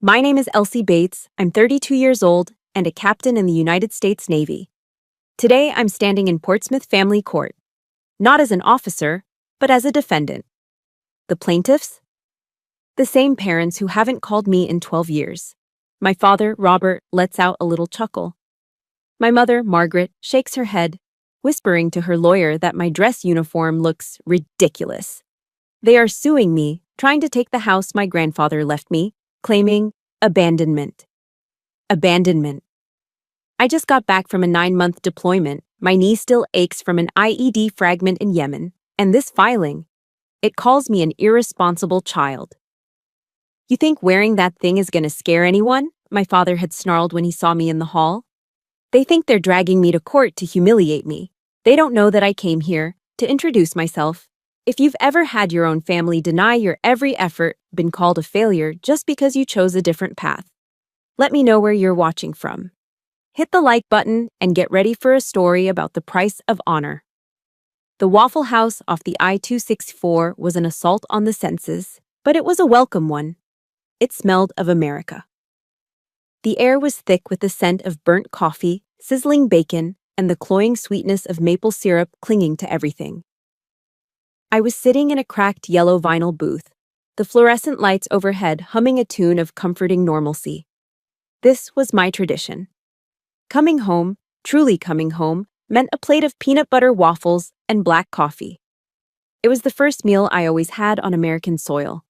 My name is Elsie Bates. I'm 32 years old and a captain in the United States Navy. Today, I'm standing in Portsmouth Family Court, not as an officer, but as a defendant. The plaintiffs? The same parents who haven't called me in 12 years. My father, Robert, lets out a little chuckle. My mother, Margaret, shakes her head, whispering to her lawyer that my dress uniform looks ridiculous. They are suing me, trying to take the house my grandfather left me, claiming abandonment. Abandonment. I just got back from a 9-month deployment. My knee still aches from an IED fragment in Yemen, and this filing, it calls me an irresponsible child. You think wearing that thing is gonna scare anyone? My father had snarled when he saw me in the hall. They think they're dragging me to court to humiliate me. They don't know that I came here to introduce myself. If you've ever had your own family deny your every effort, been called a failure just because you chose a different path, let me know where you're watching from. Hit the like button and get ready for a story about the price of honor. The Waffle House off the I-264 was an assault on the senses, but it was a welcome one. It smelled of America. The air was thick with the scent of burnt coffee, sizzling bacon, and the cloying sweetness of maple syrup clinging to everything. I was sitting in a cracked yellow vinyl booth, the fluorescent lights overhead humming a tune of comforting normalcy. This was my tradition. Coming home, truly coming home, meant a plate of peanut butter waffles and black coffee. It was the first meal I always had on American soil,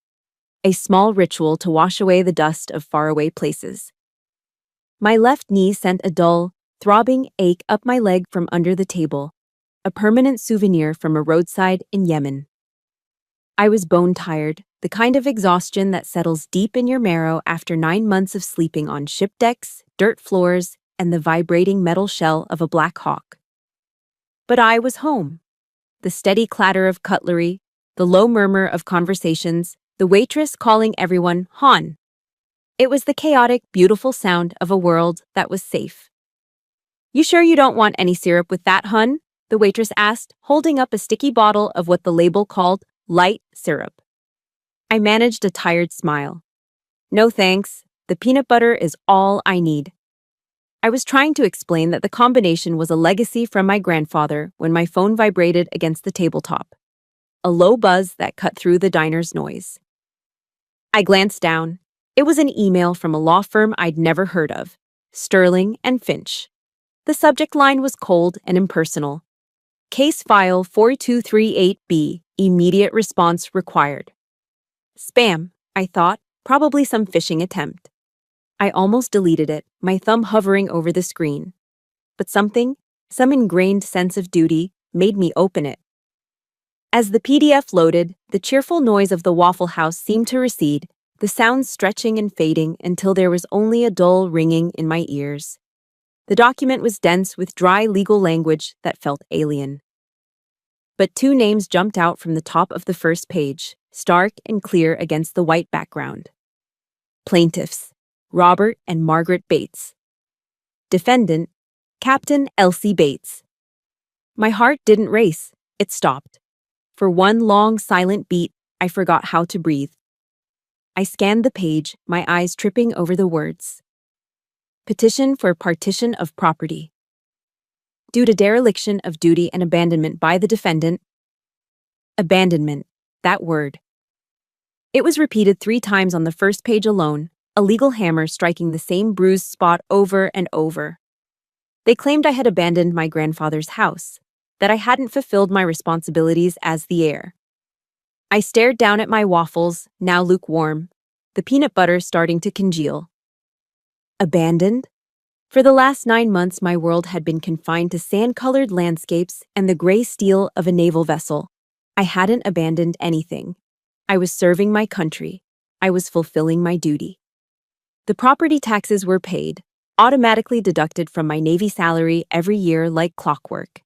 a small ritual to wash away the dust of faraway places. My left knee sent a dull, throbbing ache up my leg from under the table, a permanent souvenir from a roadside in Yemen. I was bone-tired, the kind of exhaustion that settles deep in your marrow after 9 months of sleeping on ship decks, dirt floors, and the vibrating metal shell of a Black Hawk. But I was home. The steady clatter of cutlery, the low murmur of conversations, the waitress calling everyone "hon." It was the chaotic, beautiful sound of a world that was safe. "You sure you don't want any syrup with that, hun?" the waitress asked, holding up a sticky bottle of what the label called light syrup. I managed a tired smile. "No thanks, the peanut butter is all I need." I was trying to explain that the combination was a legacy from my grandfather when my phone vibrated against the tabletop, a low buzz that cut through the diner's noise. I glanced down. It was an email from a law firm I'd never heard of, Sterling and Finch. The subject line was cold and impersonal. Case file 4238B, immediate response required. Spam, I thought, probably some phishing attempt. I almost deleted it, my thumb hovering over the screen. But some ingrained sense of duty, made me open it. As the PDF loaded, the cheerful noise of the Waffle House seemed to recede, the sounds stretching and fading until there was only a dull ringing in my ears. The document was dense with dry legal language that felt alien. But 2 names jumped out from the top of the first page, stark and clear against the white background. Plaintiffs, Robert and Margaret Bates. Defendant, Captain Elsie Bates. My heart didn't race, it stopped. For one long, silent beat, I forgot how to breathe. I scanned the page, my eyes tripping over the words. Petition for partition of property. Due to dereliction of duty and abandonment by the defendant. Abandonment, that word. It was repeated 3 times on the first page alone, a legal hammer striking the same bruised spot over and over. They claimed I had abandoned my grandfather's house, that I hadn't fulfilled my responsibilities as the heir. I stared down at my waffles, now lukewarm, the peanut butter starting to congeal. Abandoned? For the last 9 months, my world had been confined to sand-colored landscapes and the gray steel of a naval vessel. I hadn't abandoned anything. I was serving my country. I was fulfilling my duty. The property taxes were paid, automatically deducted from my Navy salary every year like clockwork.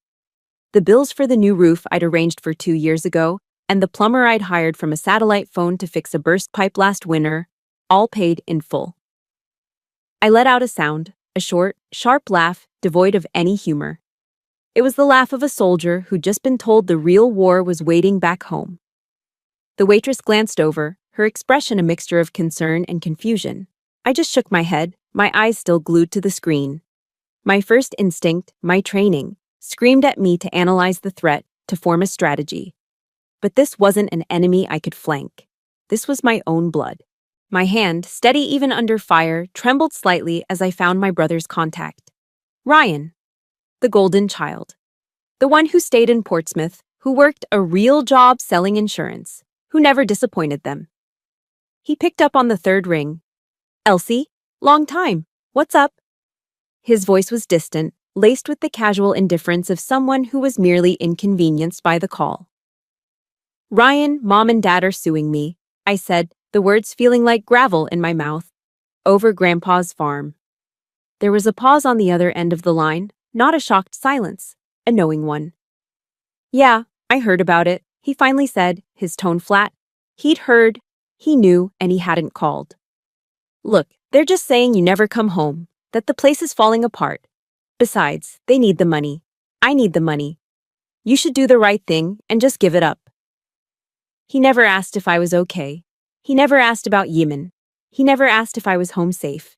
The bills for the new roof I'd arranged for 2 years ago, and the plumber I'd hired from a satellite phone to fix a burst pipe last winter, all paid in full. I let out a sound, a short, sharp laugh devoid of any humor. It was the laugh of a soldier who'd just been told the real war was waiting back home. The waitress glanced over, her expression a mixture of concern and confusion. I just shook my head, my eyes still glued to the screen. My first instinct, my training, screamed at me to analyze the threat, to form a strategy. But this wasn't an enemy I could flank. This was my own blood. My hand, steady even under fire, trembled slightly as I found my brother's contact. Ryan, the golden child. The one who stayed in Portsmouth, who worked a real job selling insurance, who never disappointed them. He picked up on the third ring. Elsie, long time. What's up? His voice was distant, laced with the casual indifference of someone who was merely inconvenienced by the call. Ryan, Mom and Dad are suing me, I said, the words feeling like gravel in my mouth. Over Grandpa's farm. There was a pause on the other end of the line, not a shocked silence, a knowing one. Yeah, I heard about it, he finally said, his tone flat. He'd heard, he knew, and he hadn't called. Look, they're just saying you never come home, that the place is falling apart. Besides, they need the money. I need the money. You should do the right thing and just give it up. He never asked if I was okay. He never asked about Yemen. He never asked if I was home safe.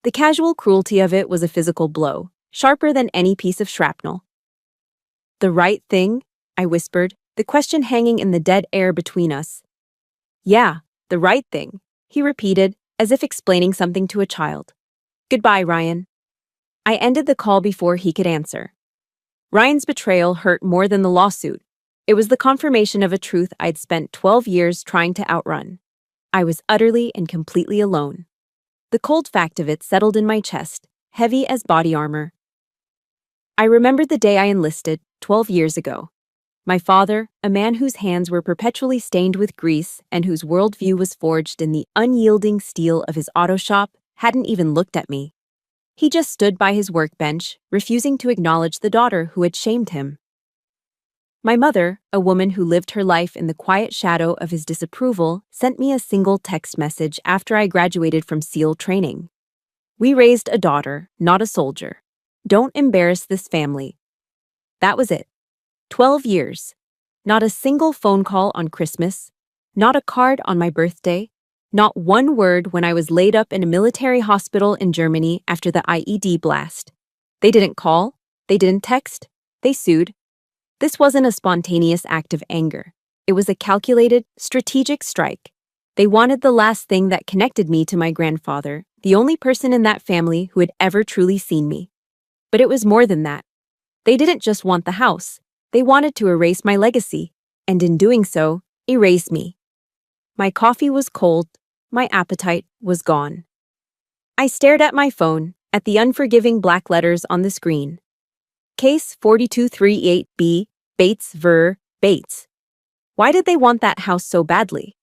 The casual cruelty of it was a physical blow, sharper than any piece of shrapnel. The right thing? I whispered, the question hanging in the dead air between us. Yeah, the right thing, he repeated, as if explaining something to a child. Goodbye, Ryan. I ended the call before he could answer. Ryan's betrayal hurt more than the lawsuit. It was the confirmation of a truth I'd spent 12 years trying to outrun. I was utterly and completely alone. The cold fact of it settled in my chest, heavy as body armor. I remembered the day I enlisted, 12 years ago. My father, a man whose hands were perpetually stained with grease and whose worldview was forged in the unyielding steel of his auto shop, hadn't even looked at me. He just stood by his workbench, refusing to acknowledge the daughter who had shamed him. My mother, a woman who lived her life in the quiet shadow of his disapproval, sent me a single text message after I graduated from SEAL training. We raised a daughter, not a soldier. Don't embarrass this family. That was it. 12 years. Not a single phone call on Christmas. Not a card on my birthday. Not one word when I was laid up in a military hospital in Germany after the IED blast. They didn't call. They didn't text. They sued. This wasn't a spontaneous act of anger. It was a calculated, strategic strike. They wanted the last thing that connected me to my grandfather, the only person in that family who had ever truly seen me. But it was more than that. They didn't just want the house. They wanted to erase my legacy, and in doing so, erase me. My coffee was cold. My appetite was gone. I stared at my phone, at the unforgiving black letters on the screen. Case 4238B, Bates ver. Bates. Why did they want that house so badly?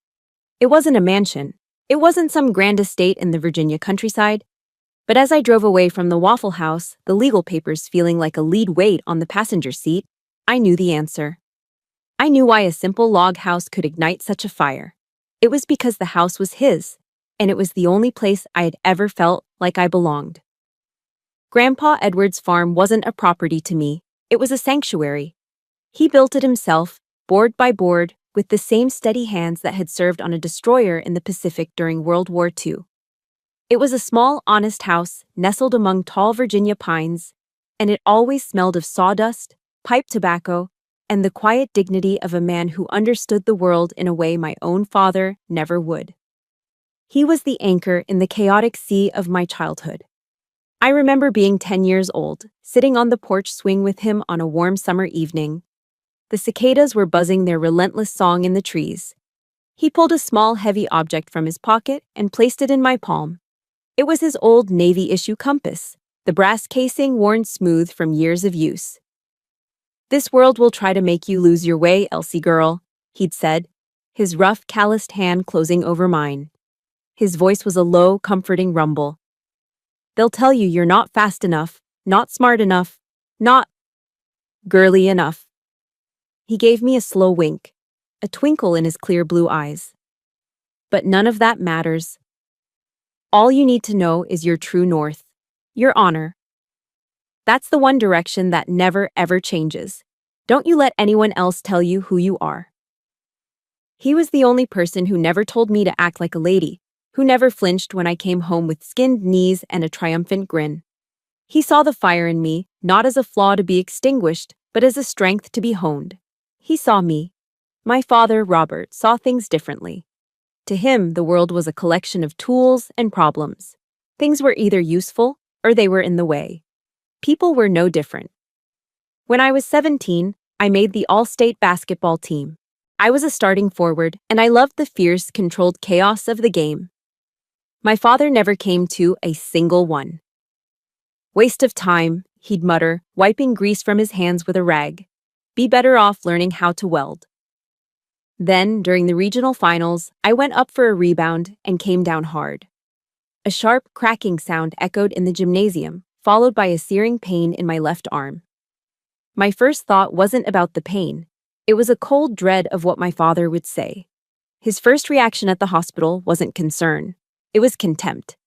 It wasn't a mansion. It wasn't some grand estate in the Virginia countryside. But as I drove away from the Waffle House, the legal papers feeling like a lead weight on the passenger seat, I knew the answer. I knew why a simple log house could ignite such a fire. It was because the house was his, and it was the only place I had ever felt like I belonged. Grandpa Edward's farm wasn't a property to me, it was a sanctuary. He built it himself, board by board, with the same steady hands that had served on a destroyer in the Pacific during World War II. It was a small, honest house, nestled among tall Virginia pines, and it always smelled of sawdust, pipe tobacco, and the quiet dignity of a man who understood the world in a way my own father never would. He was the anchor in the chaotic sea of my childhood. I remember being 10 years old, sitting on the porch swing with him on a warm summer evening. The cicadas were buzzing their relentless song in the trees. He pulled a small, heavy object from his pocket and placed it in my palm. It was his old Navy-issue compass, the brass casing worn smooth from years of use. "This world will try to make you lose your way, Elsie girl," he'd said, his rough, calloused hand closing over mine. His voice was a low, comforting rumble. "They'll tell you you're not fast enough, not smart enough, not girly enough." He gave me a slow wink, a twinkle in his clear blue eyes. "But none of that matters. All you need to know is your true north, your honor. That's the one direction that never ever changes. Don't you let anyone else tell you who you are." He was the only person who never told me to act like a lady, who never flinched when I came home with skinned knees and a triumphant grin. He saw the fire in me, not as a flaw to be extinguished, but as a strength to be honed. He saw me. My father, Robert, saw things differently. To him, the world was a collection of tools and problems. Things were either useful or they were in the way. People were no different. When I was 17, I made the all-state basketball team. I was a starting forward, and I loved the fierce, controlled chaos of the game. My father never came to a single one. "Waste of time," he'd mutter, wiping grease from his hands with a rag. "Be better off learning how to weld." Then, during the regional finals, I went up for a rebound and came down hard. A sharp, cracking sound echoed in the gymnasium, followed by a searing pain in my left arm. My first thought wasn't about the pain. It was a cold dread of what my father would say. His first reaction at the hospital wasn't concern. It was contempt.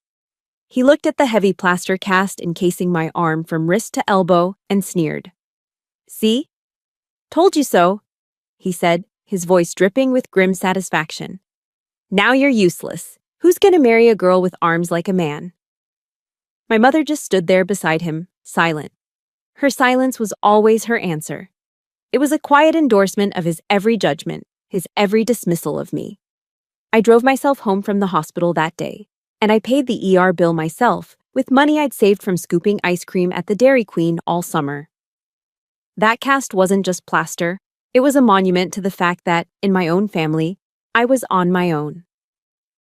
He looked at the heavy plaster cast encasing my arm from wrist to elbow and sneered. "See? Told you so," he said, his voice dripping with grim satisfaction. "Now you're useless. Who's gonna marry a girl with arms like a man?" My mother just stood there beside him, silent. Her silence was always her answer. It was a quiet endorsement of his every judgment, his every dismissal of me. I drove myself home from the hospital that day, and I paid the ER bill myself with money I'd saved from scooping ice cream at the Dairy Queen all summer. That cast wasn't just plaster, it was a monument to the fact that, in my own family, I was on my own.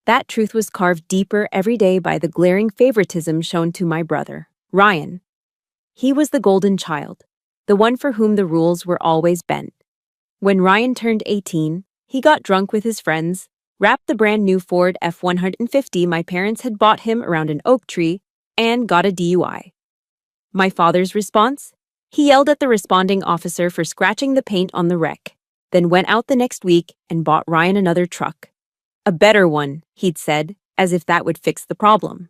That truth was carved deeper every day by the glaring favoritism shown to my brother, Ryan. He was the golden child, the one for whom the rules were always bent. When Ryan turned 18, he got drunk with his friends, wrapped the brand new Ford F-150 my parents had bought him around an oak tree, and got a DUI. My father's response? He yelled at the responding officer for scratching the paint on the wreck, then went out the next week and bought Ryan another truck. "A better one," he'd said, as if that would fix the problem.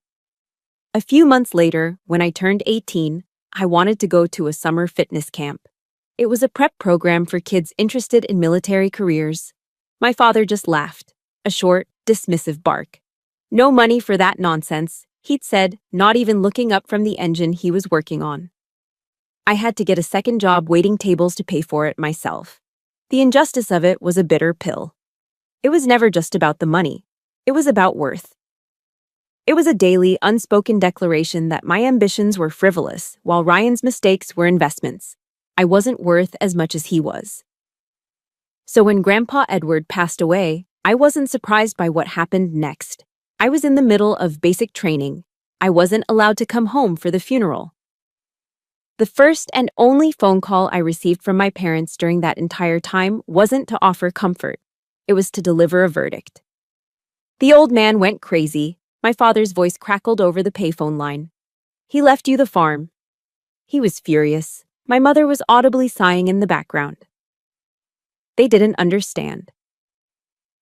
A few months later, when I turned 18, I wanted to go to a summer fitness camp. It was a prep program for kids interested in military careers. My father just laughed, a short, dismissive bark. "No money for that nonsense," he'd said, not even looking up from the engine he was working on. I had to get a second job waiting tables to pay for it myself. The injustice of it was a bitter pill. It was never just about the money. It was about worth. It was a daily, unspoken declaration that my ambitions were frivolous, while Ryan's mistakes were investments. I wasn't worth as much as he was. So when Grandpa Edward passed away, I wasn't surprised by what happened next. I was in the middle of basic training. I wasn't allowed to come home for the funeral. The first and only phone call I received from my parents during that entire time wasn't to offer comfort. It was to deliver a verdict. The old man went crazy. My father's voice crackled over the payphone line. "He left you the farm." He was furious. My mother was audibly sighing in the background. They didn't understand.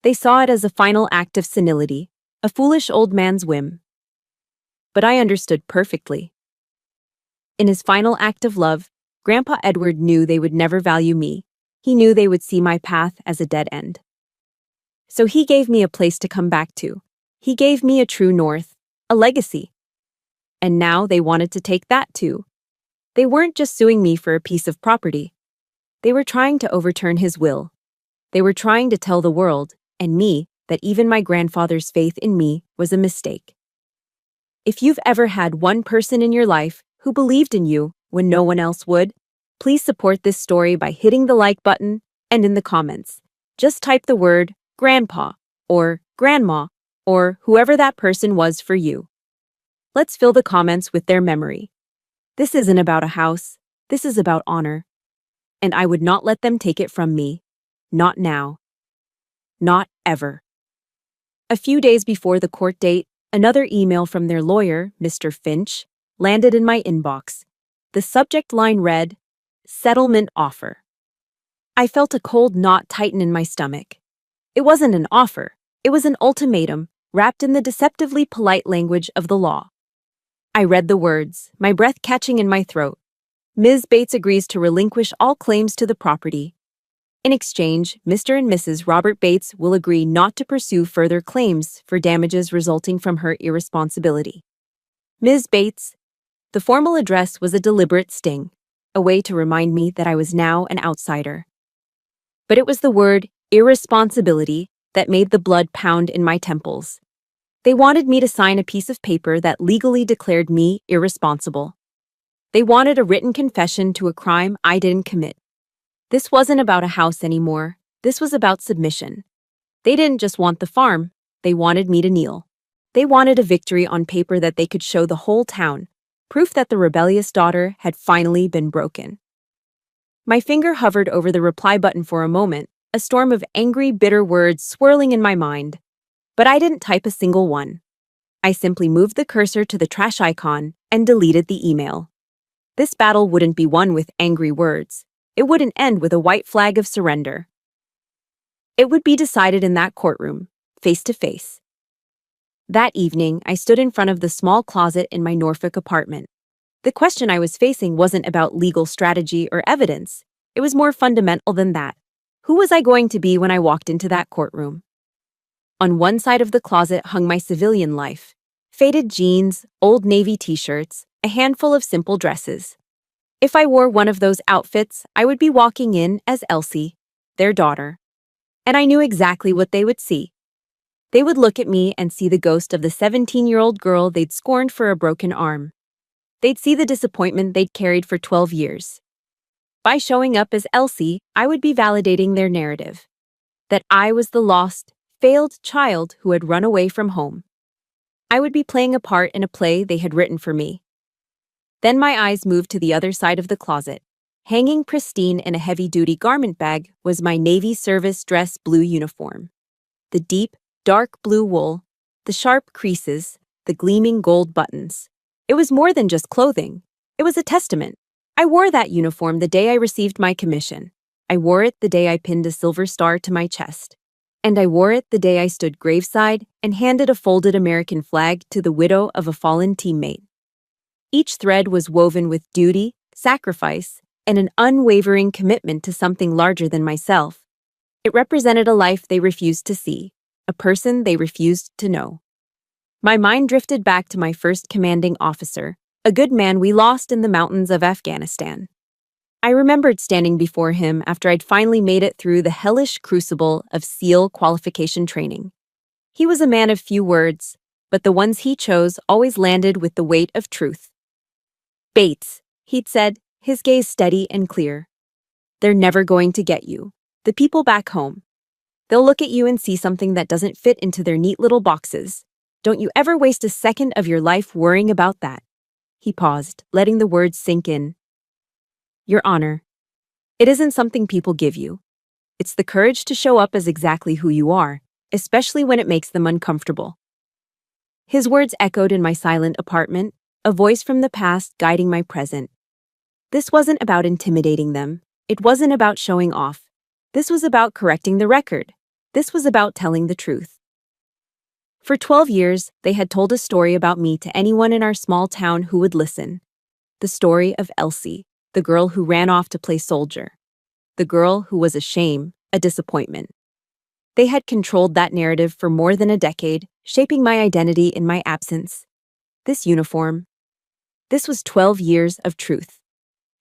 They saw it as a final act of senility, a foolish old man's whim. But I understood perfectly. In his final act of love, Grandpa Edward knew they would never value me. He knew they would see my path as a dead end. So he gave me a place to come back to. He gave me a true north, a legacy. And now they wanted to take that too. They weren't just suing me for a piece of property. They were trying to overturn his will. They were trying to tell the world, and me, that even my grandfather's faith in me was a mistake. If you've ever had one person in your life who believed in you when no one else would, please support this story by hitting the like button and in the comments. Just type the word grandpa or grandma or whoever that person was for you. Let's fill the comments with their memory. This isn't about a house. This is about honor. And I would not let them take it from me. Not now. Not ever. A few days before the court date, another email from their lawyer, Mr. Finch, landed in my inbox. The subject line read, "Settlement offer." I felt a cold knot tighten in my stomach. It wasn't an offer. It was an ultimatum, wrapped in the deceptively polite language of the law. I read the words, my breath catching in my throat. Ms. Bates agrees to relinquish all claims to the property. In exchange, Mr. and Mrs. Robert Bates will agree not to pursue further claims for damages resulting from her irresponsibility. Ms. Bates. The formal address was a deliberate sting, a way to remind me that I was now an outsider. But it was the word irresponsibility that made the blood pound in my temples. They wanted me to sign a piece of paper that legally declared me irresponsible. They wanted a written confession to a crime I didn't commit. This wasn't about a house anymore. This was about submission. They didn't just want the farm. They wanted me to kneel. They wanted a victory on paper that they could show the whole town, proof that the rebellious daughter had finally been broken. My finger hovered over the reply button for a moment, a storm of angry, bitter words swirling in my mind. But I didn't type a single one. I simply moved the cursor to the trash icon and deleted the email. This battle wouldn't be won with angry words. It wouldn't end with a white flag of surrender. It would be decided in that courtroom, face to face. That evening, I stood in front of the small closet in my Norfolk apartment. The question I was facing wasn't about legal strategy or evidence. It was more fundamental than that. Who was I going to be when I walked into that courtroom? On one side of the closet hung my civilian life. Faded jeans, old navy t-shirts, a handful of simple dresses. If I wore one of those outfits, I would be walking in as Elsie, their daughter. And I knew exactly what they would see. They would look at me and see the ghost of the 17-year-old girl they'd scorned for a broken arm. They'd see the disappointment they'd carried for 12 years. By showing up as Elsie, I would be validating their narrative. That I was the lost, failed child who had run away from home. I would be playing a part in a play they had written for me. Then my eyes moved to the other side of the closet. Hanging pristine in a heavy-duty garment bag was my Navy service dress blue uniform. The deep, dark blue wool, the sharp creases, the gleaming gold buttons. It was more than just clothing. It was a testament. I wore that uniform the day I received my commission. I wore it the day I pinned a silver star to my chest. And I wore it the day I stood graveside and handed a folded American flag to the widow of a fallen teammate. Each thread was woven with duty, sacrifice, and an unwavering commitment to something larger than myself. It represented a life they refused to see, a person they refused to know. My mind drifted back to my first commanding officer, a good man we lost in the mountains of Afghanistan. I remembered standing before him after I'd finally made it through the hellish crucible of SEAL qualification training. He was a man of few words, but the ones he chose always landed with the weight of truth. Bates, he'd said, his gaze steady and clear. They're never going to get you. The people back home. They'll look at you and see something that doesn't fit into their neat little boxes. Don't you ever waste a second of your life worrying about that. He paused, letting the words sink in. Your Honor, it isn't something people give you. It's the courage to show up as exactly who you are, especially when it makes them uncomfortable. His words echoed in my silent apartment, a voice from the past guiding my present. This wasn't about intimidating them. It wasn't about showing off. This was about correcting the record. This was about telling the truth. For 12 years, they had told a story about me to anyone in our small town who would listen. The story of Elsie, the girl who ran off to play soldier. The girl who was a shame, a disappointment. They had controlled that narrative for more than a decade, shaping my identity in my absence. This uniform. This was 12 years of truth.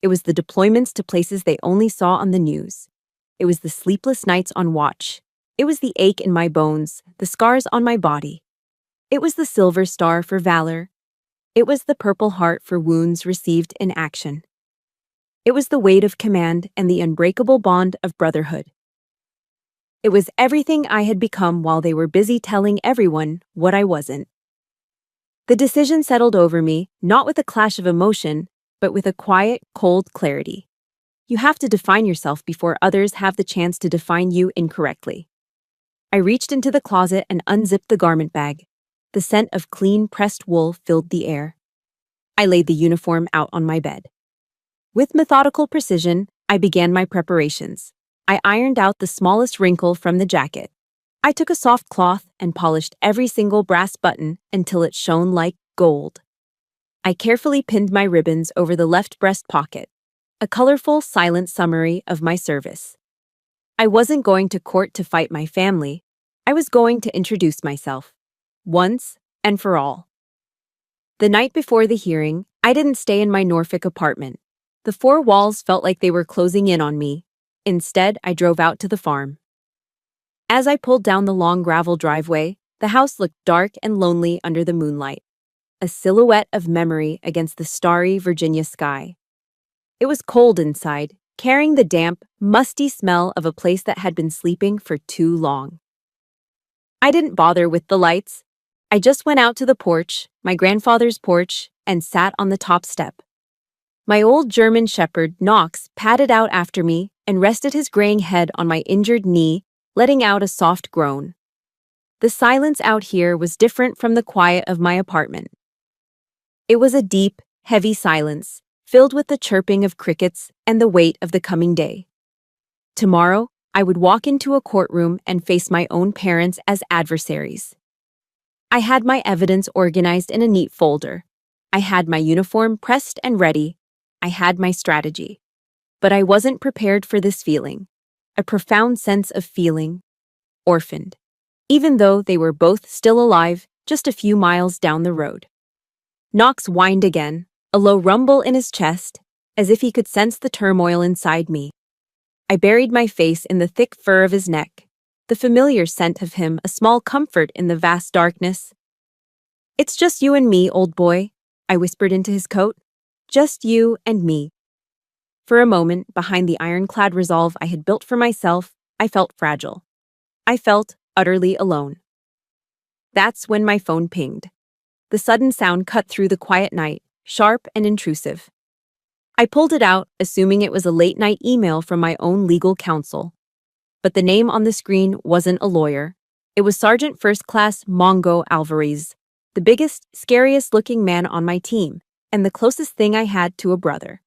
It was the deployments to places they only saw on the news. It was the sleepless nights on watch. It was the ache in my bones, the scars on my body. It was the silver star for valor. It was the purple heart for wounds received in action. It was the weight of command and the unbreakable bond of brotherhood. It was everything I had become while they were busy telling everyone what I wasn't. The decision settled over me, not with a clash of emotion, but with a quiet, cold clarity. You have to define yourself before others have the chance to define you incorrectly. I reached into the closet and unzipped the garment bag. The scent of clean, pressed wool filled the air. I laid the uniform out on my bed. With methodical precision, I began my preparations. I ironed out the smallest wrinkle from the jacket. I took a soft cloth and polished every single brass button until it shone like gold. I carefully pinned my ribbons over the left breast pocket, a colorful, silent summary of my service. I wasn't going to court to fight my family. I was going to introduce myself. Once and for all. The night before the hearing, I didn't stay in my Norfolk apartment. The four walls felt like they were closing in on me. Instead, I drove out to the farm. As I pulled down the long gravel driveway, the house looked dark and lonely under the moonlight, a silhouette of memory against the starry Virginia sky. It was cold inside, carrying the damp, musty smell of a place that had been sleeping for too long. I didn't bother with the lights. I just went out to the porch, my grandfather's porch, and sat on the top step. My old German shepherd, Knox, padded out after me and rested his graying head on my injured knee, letting out a soft groan. The silence out here was different from the quiet of my apartment. It was a deep, heavy silence, filled with the chirping of crickets and the weight of the coming day. Tomorrow, I would walk into a courtroom and face my own parents as adversaries. I had my evidence organized in a neat folder. I had my uniform pressed and ready. I had my strategy. But I wasn't prepared for this feeling, a profound sense of feeling orphaned, even though they were both still alive just a few miles down the road. Knox whined again, a low rumble in his chest, as if he could sense the turmoil inside me. I buried my face in the thick fur of his neck, the familiar scent of him a small comfort in the vast darkness. "It's just you and me, old boy," I whispered into his coat. "Just you and me." For a moment, behind the ironclad resolve I had built for myself, I felt fragile. I felt utterly alone. That's when my phone pinged. The sudden sound cut through the quiet night, sharp and intrusive. I pulled it out, assuming it was a late-night email from my own legal counsel. But the name on the screen wasn't a lawyer. It was Sergeant First Class Mongo Alvarez, the biggest, scariest-looking man on my team, and the closest thing I had to a brother.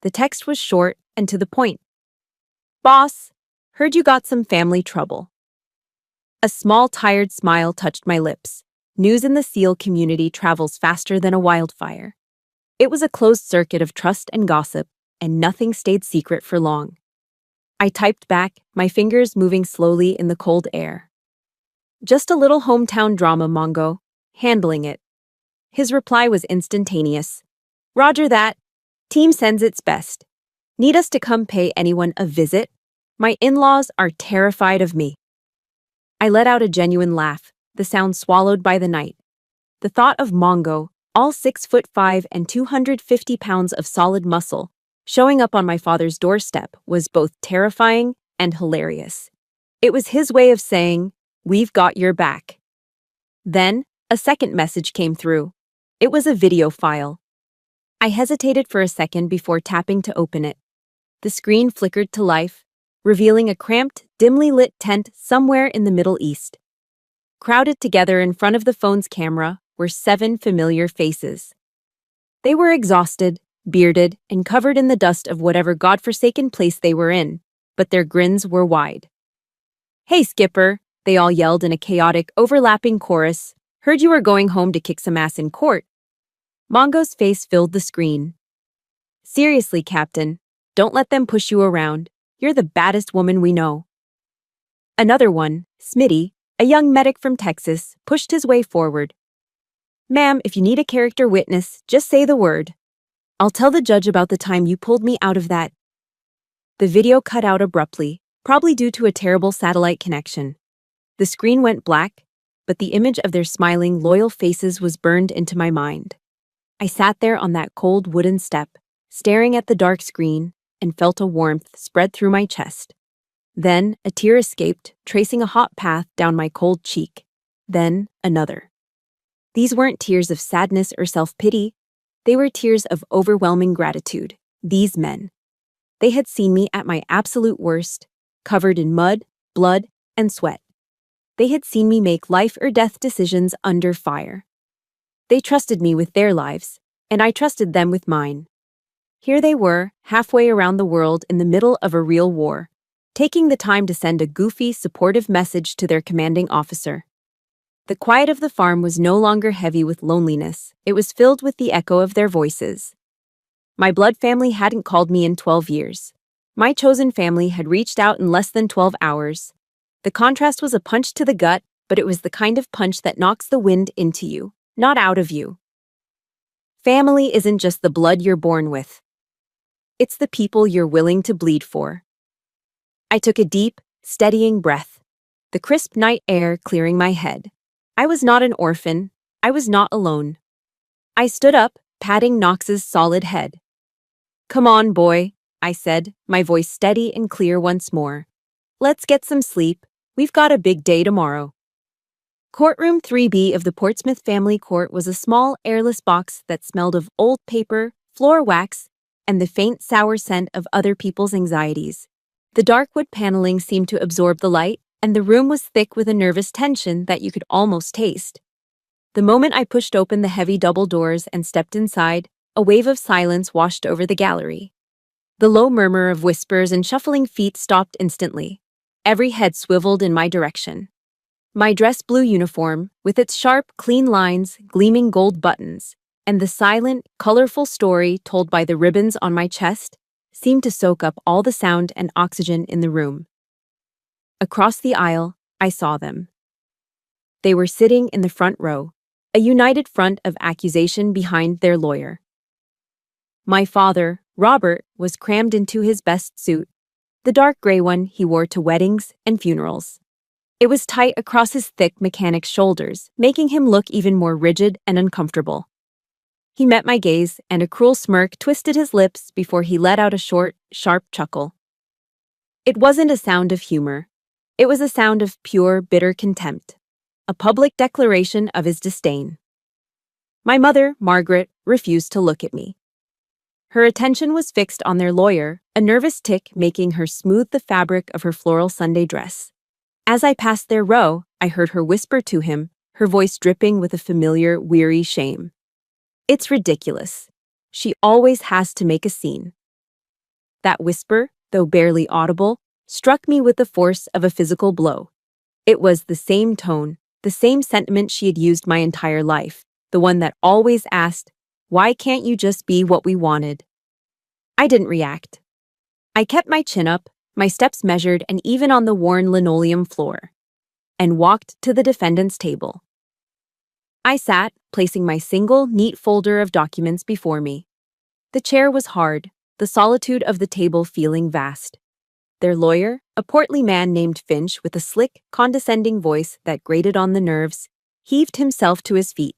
The text was short and to the point. "Boss, heard you got some family trouble." A small, tired smile touched my lips. News in the SEAL community travels faster than a wildfire. It was a closed circuit of trust and gossip, and nothing stayed secret for long. I typed back, my fingers moving slowly in the cold air. "Just a little hometown drama, Mongo. Handling it." His reply was instantaneous. "Roger that. Team sends its best. Need us to come pay anyone a visit? My in-laws are terrified of me." I let out a genuine laugh, the sound swallowed by the night. The thought of Mongo, all 6'5" and 250 pounds of solid muscle, showing up on my father's doorstep was both terrifying and hilarious. It was his way of saying, "We've got your back." Then, a second message came through. It was a video file. I hesitated for a second before tapping to open it. The screen flickered to life, revealing a cramped, dimly lit tent somewhere in the Middle East. Crowded together in front of the phone's camera were 7 familiar faces. They were exhausted, bearded, and covered in the dust of whatever godforsaken place they were in, but their grins were wide. "Hey, Skipper," they all yelled in a chaotic, overlapping chorus. "Heard you were going home to kick some ass in court." Mongo's face filled the screen. "Seriously, Captain, don't let them push you around. You're the baddest woman we know." Another one, Smitty, a young medic from Texas, pushed his way forward. "Ma'am, if you need a character witness, just say the word. I'll tell the judge about the time you pulled me out of that." The video cut out abruptly, probably due to a terrible satellite connection. The screen went black, but the image of their smiling, loyal faces was burned into my mind. I sat there on that cold wooden step, staring at the dark screen, and felt a warmth spread through my chest. Then a tear escaped, tracing a hot path down my cold cheek. Then another. These weren't tears of sadness or self-pity. They were tears of overwhelming gratitude. These men. They had seen me at my absolute worst, covered in mud, blood, and sweat. They had seen me make life-or-death decisions under fire. They trusted me with their lives, and I trusted them with mine. Here they were, halfway around the world in the middle of a real war, taking the time to send a goofy, supportive message to their commanding officer. The quiet of the farm was no longer heavy with loneliness. It was filled with the echo of their voices. My blood family hadn't called me in 12 years. My chosen family had reached out in less than 12 hours. The contrast was a punch to the gut, but it was the kind of punch that knocks the wind into you, not out of you. Family isn't just the blood you're born with. It's the people you're willing to bleed for. I took a deep, steadying breath, the crisp night air clearing my head. I was not an orphan. I was not alone. I stood up, patting Knox's solid head. "Come on, boy," I said, my voice steady and clear once more. "Let's get some sleep. We've got a big day tomorrow." Courtroom 3B of the Portsmouth Family Court was a small, airless box that smelled of old paper, floor wax, and the faint, sour scent of other people's anxieties. The dark wood paneling seemed to absorb the light, and the room was thick with a nervous tension that you could almost taste. The moment I pushed open the heavy double doors and stepped inside, a wave of silence washed over the gallery. The low murmur of whispers and shuffling feet stopped instantly. Every head swiveled in my direction. My dress blue uniform, with its sharp, clean lines, gleaming gold buttons, and the silent, colorful story told by the ribbons on my chest, seemed to soak up all the sound and oxygen in the room. Across the aisle, I saw them. They were sitting in the front row, a united front of accusation behind their lawyer. My father, Robert, was crammed into his best suit, the dark gray one he wore to weddings and funerals. It was tight across his thick mechanic's shoulders, making him look even more rigid and uncomfortable. He met my gaze, and a cruel smirk twisted his lips before he let out a short, sharp chuckle. It wasn't a sound of humor. It was a sound of pure, bitter contempt, a public declaration of his disdain. My mother, Margaret, refused to look at me. Her attention was fixed on their lawyer, a nervous tick making her smooth the fabric of her floral Sunday dress. As I passed their row, I heard her whisper to him, her voice dripping with a familiar, weary shame. "It's ridiculous. She always has to make a scene." That whisper, though barely audible, struck me with the force of a physical blow. It was the same tone, the same sentiment she had used my entire life, the one that always asked, "Why can't you just be what we wanted?" I didn't react. I kept my chin up, my steps measured and even on the worn linoleum floor, and walked to the defendant's table. I sat, placing my single, neat folder of documents before me. The chair was hard, the solitude of the table feeling vast. Their lawyer, a portly man named Finch with a slick, condescending voice that grated on the nerves, heaved himself to his feet.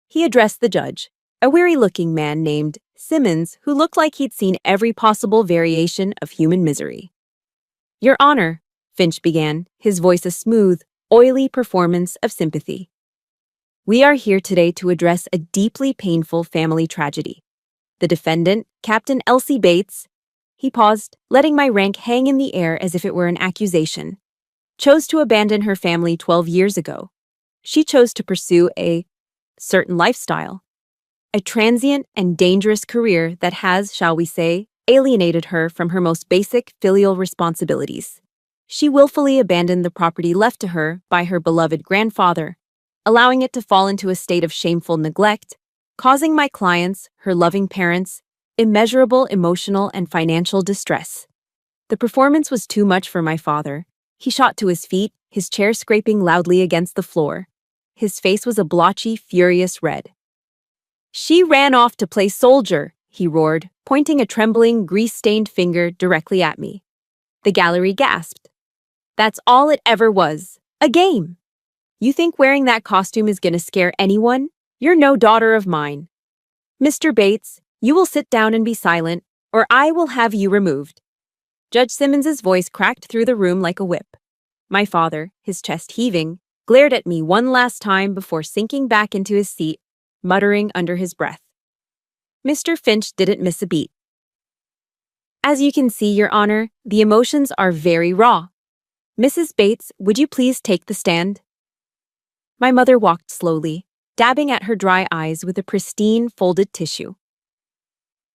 He addressed the judge, a weary-looking man named Simmons, who looked like he'd seen every possible variation of human misery. "Your Honor," Finch began, his voice a smooth, oily performance of sympathy. "We are here today to address a deeply painful family tragedy. The defendant, Captain Elsie Bates," he paused, letting my rank hang in the air as if it were an accusation, "chose to abandon her family 12 years ago. She chose to pursue a certain lifestyle, a transient and dangerous career that has, shall we say, alienated her from her most basic filial responsibilities. She willfully abandoned the property left to her by her beloved grandfather, allowing it to fall into a state of shameful neglect, causing my clients, her loving parents, immeasurable emotional and financial distress. The performance was too much for my father. He shot to his feet, his chair scraping loudly against the floor. His face was a blotchy, furious red. "She ran off to play soldier," he roared, pointing a trembling, grease-stained finger directly at me. The gallery gasped. "That's all it ever was. A game. You think wearing that costume is going to scare anyone? You're no daughter of mine. Mr. Bates, you will sit down and be silent, or I will have you removed." Judge Simmons's voice cracked through the room like a whip. My father, his chest heaving, glared at me one last time before sinking back into his seat, muttering under his breath. Mr. Finch didn't miss a beat. "As you can see, Your Honor, the emotions are very raw. Mrs. Bates, would you please take the stand?" My mother walked slowly, dabbing at her dry eyes with a pristine, folded tissue.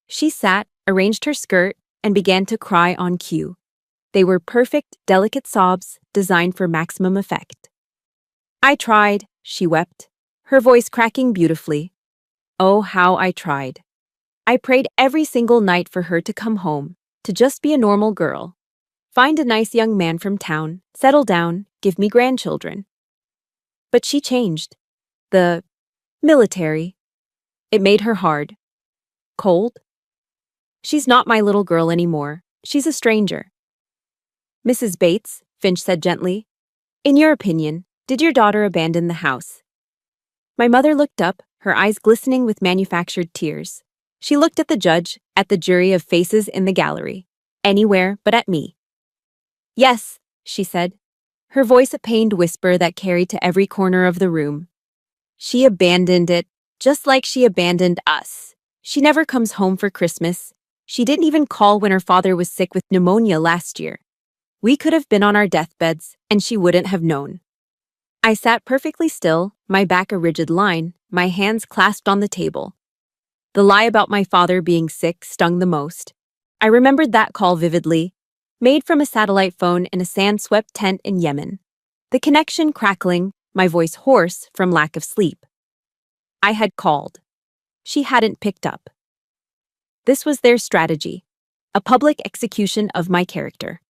She sat, arranged her skirt, and began to cry on cue. They were perfect, delicate sobs designed for maximum effect. "I tried," she wept, her voice cracking beautifully. "Oh, how I tried. I prayed every single night for her to come home, to just be a normal girl. Find a nice young man from town, settle down, give me grandchildren. But she changed. The military. It made her hard. Cold. She's not my little girl anymore. She's a stranger. Mrs. Bates, Finch said gently, in your opinion, did your daughter abandon the house? My mother looked up, her eyes glistening with manufactured tears. She looked at the judge, at the jury of faces in the gallery. Anywhere but at me. Yes, she said, her voice a pained whisper that carried to every corner of the room. She abandoned it, just like she abandoned us. She never comes home for Christmas. She didn't even call when her father was sick with pneumonia last year. We could have been on our deathbeds, and she wouldn't have known. I sat perfectly still, my back a rigid line, my hands clasped on the table. The lie about my father being sick stung the most. I remembered that call vividly, made from a satellite phone in a sand-swept tent in Yemen. The connection crackling, my voice hoarse from lack of sleep. I had called. She hadn't picked up. This was their strategy, a public execution of my character.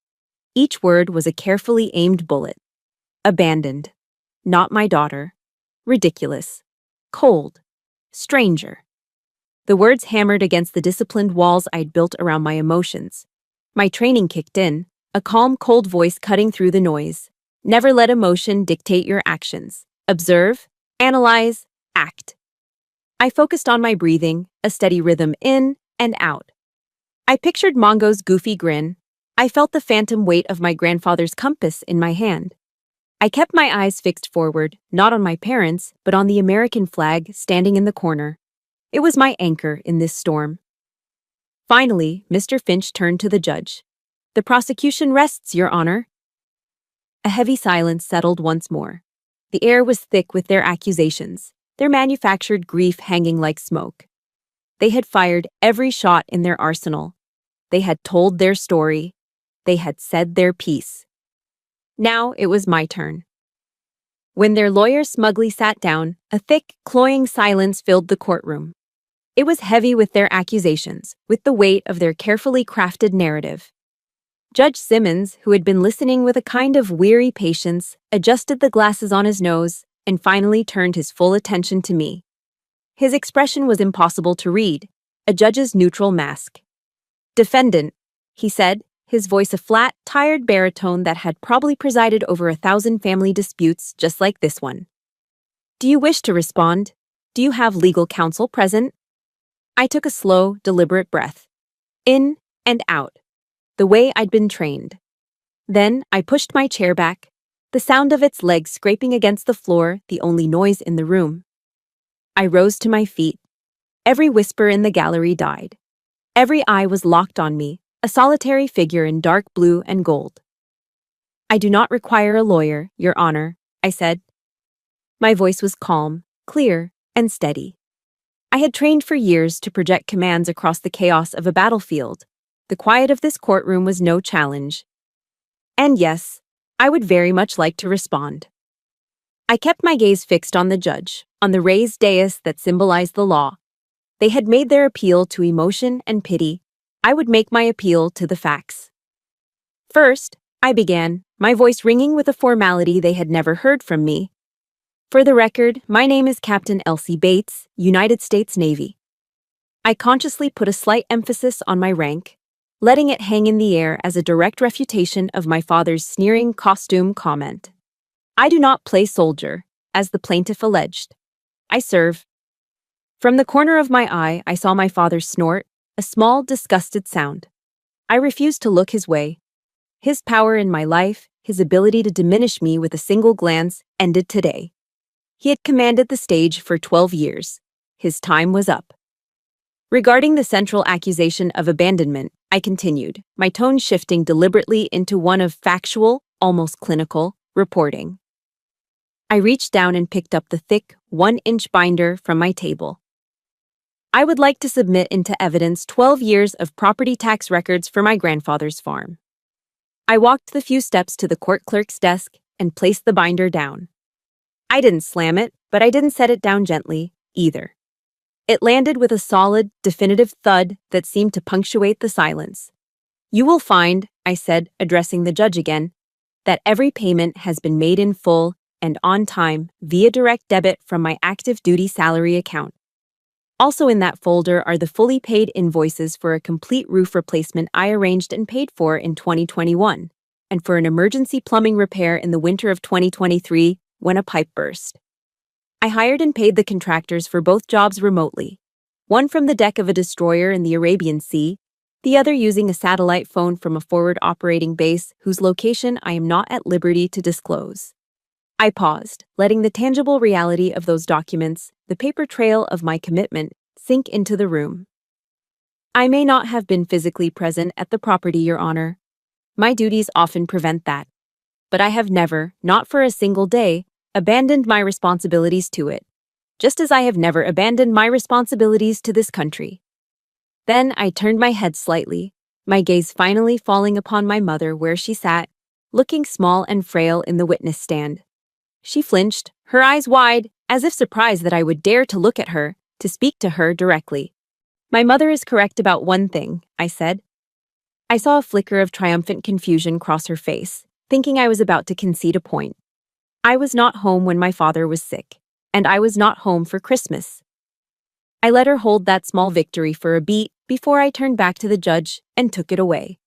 Each word was a carefully aimed bullet. Abandoned. Not my daughter. Ridiculous. Cold. Stranger. The words hammered against the disciplined walls I'd built around my emotions. My training kicked in, a calm, cold voice cutting through the noise. Never let emotion dictate your actions. Observe, analyze, act. I focused on my breathing, a steady rhythm in and out. I pictured Mongo's goofy grin. I felt the phantom weight of my grandfather's compass in my hand. I kept my eyes fixed forward, not on my parents, but on the American flag standing in the corner. It was my anchor in this storm. Finally, Mr. Finch turned to the judge. The prosecution rests, Your Honor. A heavy silence settled once more. The air was thick with their accusations, their manufactured grief hanging like smoke. They had fired every shot in their arsenal. They had told their story. They had said their piece. Now it was my turn. When their lawyer smugly sat down, a thick, cloying silence filled the courtroom. It was heavy with their accusations, with the weight of their carefully crafted narrative. Judge Simmons, who had been listening with a kind of weary patience, adjusted the glasses on his nose and finally turned his full attention to me. His expression was impossible to read, a judge's neutral mask. Defendant, he said, his voice a flat, tired baritone that had probably presided over 1,000 family disputes just like this one. Do you wish to respond? Do you have legal counsel present? I took a slow, deliberate breath. In and out, the way I'd been trained. Then I pushed my chair back, the sound of its legs scraping against the floor the only noise in the room. I rose to my feet. Every whisper in the gallery died. Every eye was locked on me, a solitary figure in dark blue and gold. I do not require a lawyer, Your Honor, I said. My voice was calm, clear, and steady. I had trained for years to project commands across the chaos of a battlefield. The quiet of this courtroom was no challenge. And yes, I would very much like to respond. I kept my gaze fixed on the judge, on the raised dais that symbolized the law. They had made their appeal to emotion and pity. I would make my appeal to the facts. First, I began, my voice ringing with a formality they had never heard from me. For the record, my name is Captain Elsie Bates, United States Navy. I consciously put a slight emphasis on my rank, letting it hang in the air as a direct refutation of my father's sneering costume comment. I do not play soldier, as the plaintiff alleged. I serve. From the corner of my eye, I saw my father snort, a small, disgusted sound. I refused to look his way. His power in my life, his ability to diminish me with a single glance, ended today. He had commanded the stage for 12 years. His time was up. Regarding the central accusation of abandonment, I continued, my tone shifting deliberately into one of factual, almost clinical, reporting. I reached down and picked up the thick, 1-inch binder from my table. I would like to submit into evidence 12 years of property tax records for my grandfather's farm. I walked the few steps to the court clerk's desk and placed the binder down. I didn't slam it, but I didn't set it down gently, either. It landed with a solid, definitive thud that seemed to punctuate the silence. You will find, I said, addressing the judge again, that every payment has been made in full and on time via direct debit from my active duty salary account. Also in that folder are the fully paid invoices for a complete roof replacement I arranged and paid for in 2021, and for an emergency plumbing repair in the winter of 2023 when a pipe burst. I hired and paid the contractors for both jobs remotely, one from the deck of a destroyer in the Arabian Sea, the other using a satellite phone from a forward operating base whose location I am not at liberty to disclose. I paused, letting the tangible reality of those documents, the paper trail of my commitment, sink into the room. I may not have been physically present at the property, Your Honor. My duties often prevent that. But I have never, not for a single day, abandoned my responsibilities to it, just as I have never abandoned my responsibilities to this country. Then I turned my head slightly, my gaze finally falling upon my mother where she sat, looking small and frail in the witness stand. She flinched, her eyes wide, as if surprised that I would dare to look at her, to speak to her directly. My mother is correct about one thing, I said. I saw a flicker of triumphant confusion cross her face, thinking I was about to concede a point. I was not home when my father was sick, and I was not home for Christmas. I let her hold that small victory for a beat before I turned back to the judge and took it away.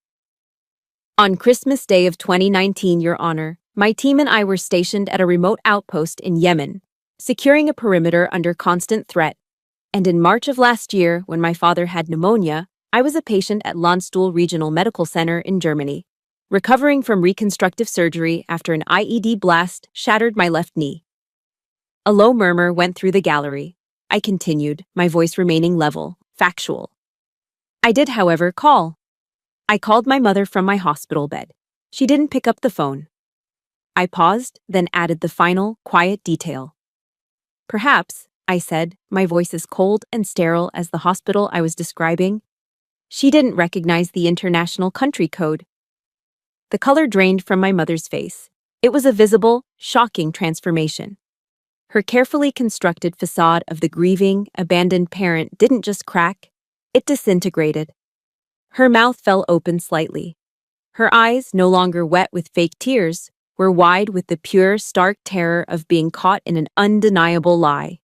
On Christmas Day of 2019, Your Honor, my team and I were stationed at a remote outpost in Yemen, securing a perimeter under constant threat. And in March of last year, when my father had pneumonia, I was a patient at Landstuhl Regional Medical Center in Germany, recovering from reconstructive surgery after an IED blast shattered my left knee. A low murmur went through the gallery. I continued, my voice remaining level, factual. I did, however, call. I called my mother from my hospital bed. She didn't pick up the phone. I paused, then added the final, quiet detail. Perhaps, I said, my voice as cold and sterile as the hospital I was describing. She didn't recognize the international country code. The color drained from my mother's face. It was a visible, shocking transformation. Her carefully constructed facade of the grieving, abandoned parent didn't just crack, it disintegrated. Her mouth fell open slightly. Her eyes, no longer wet with fake tears, were wide with the pure, stark terror of being caught in an undeniable lie.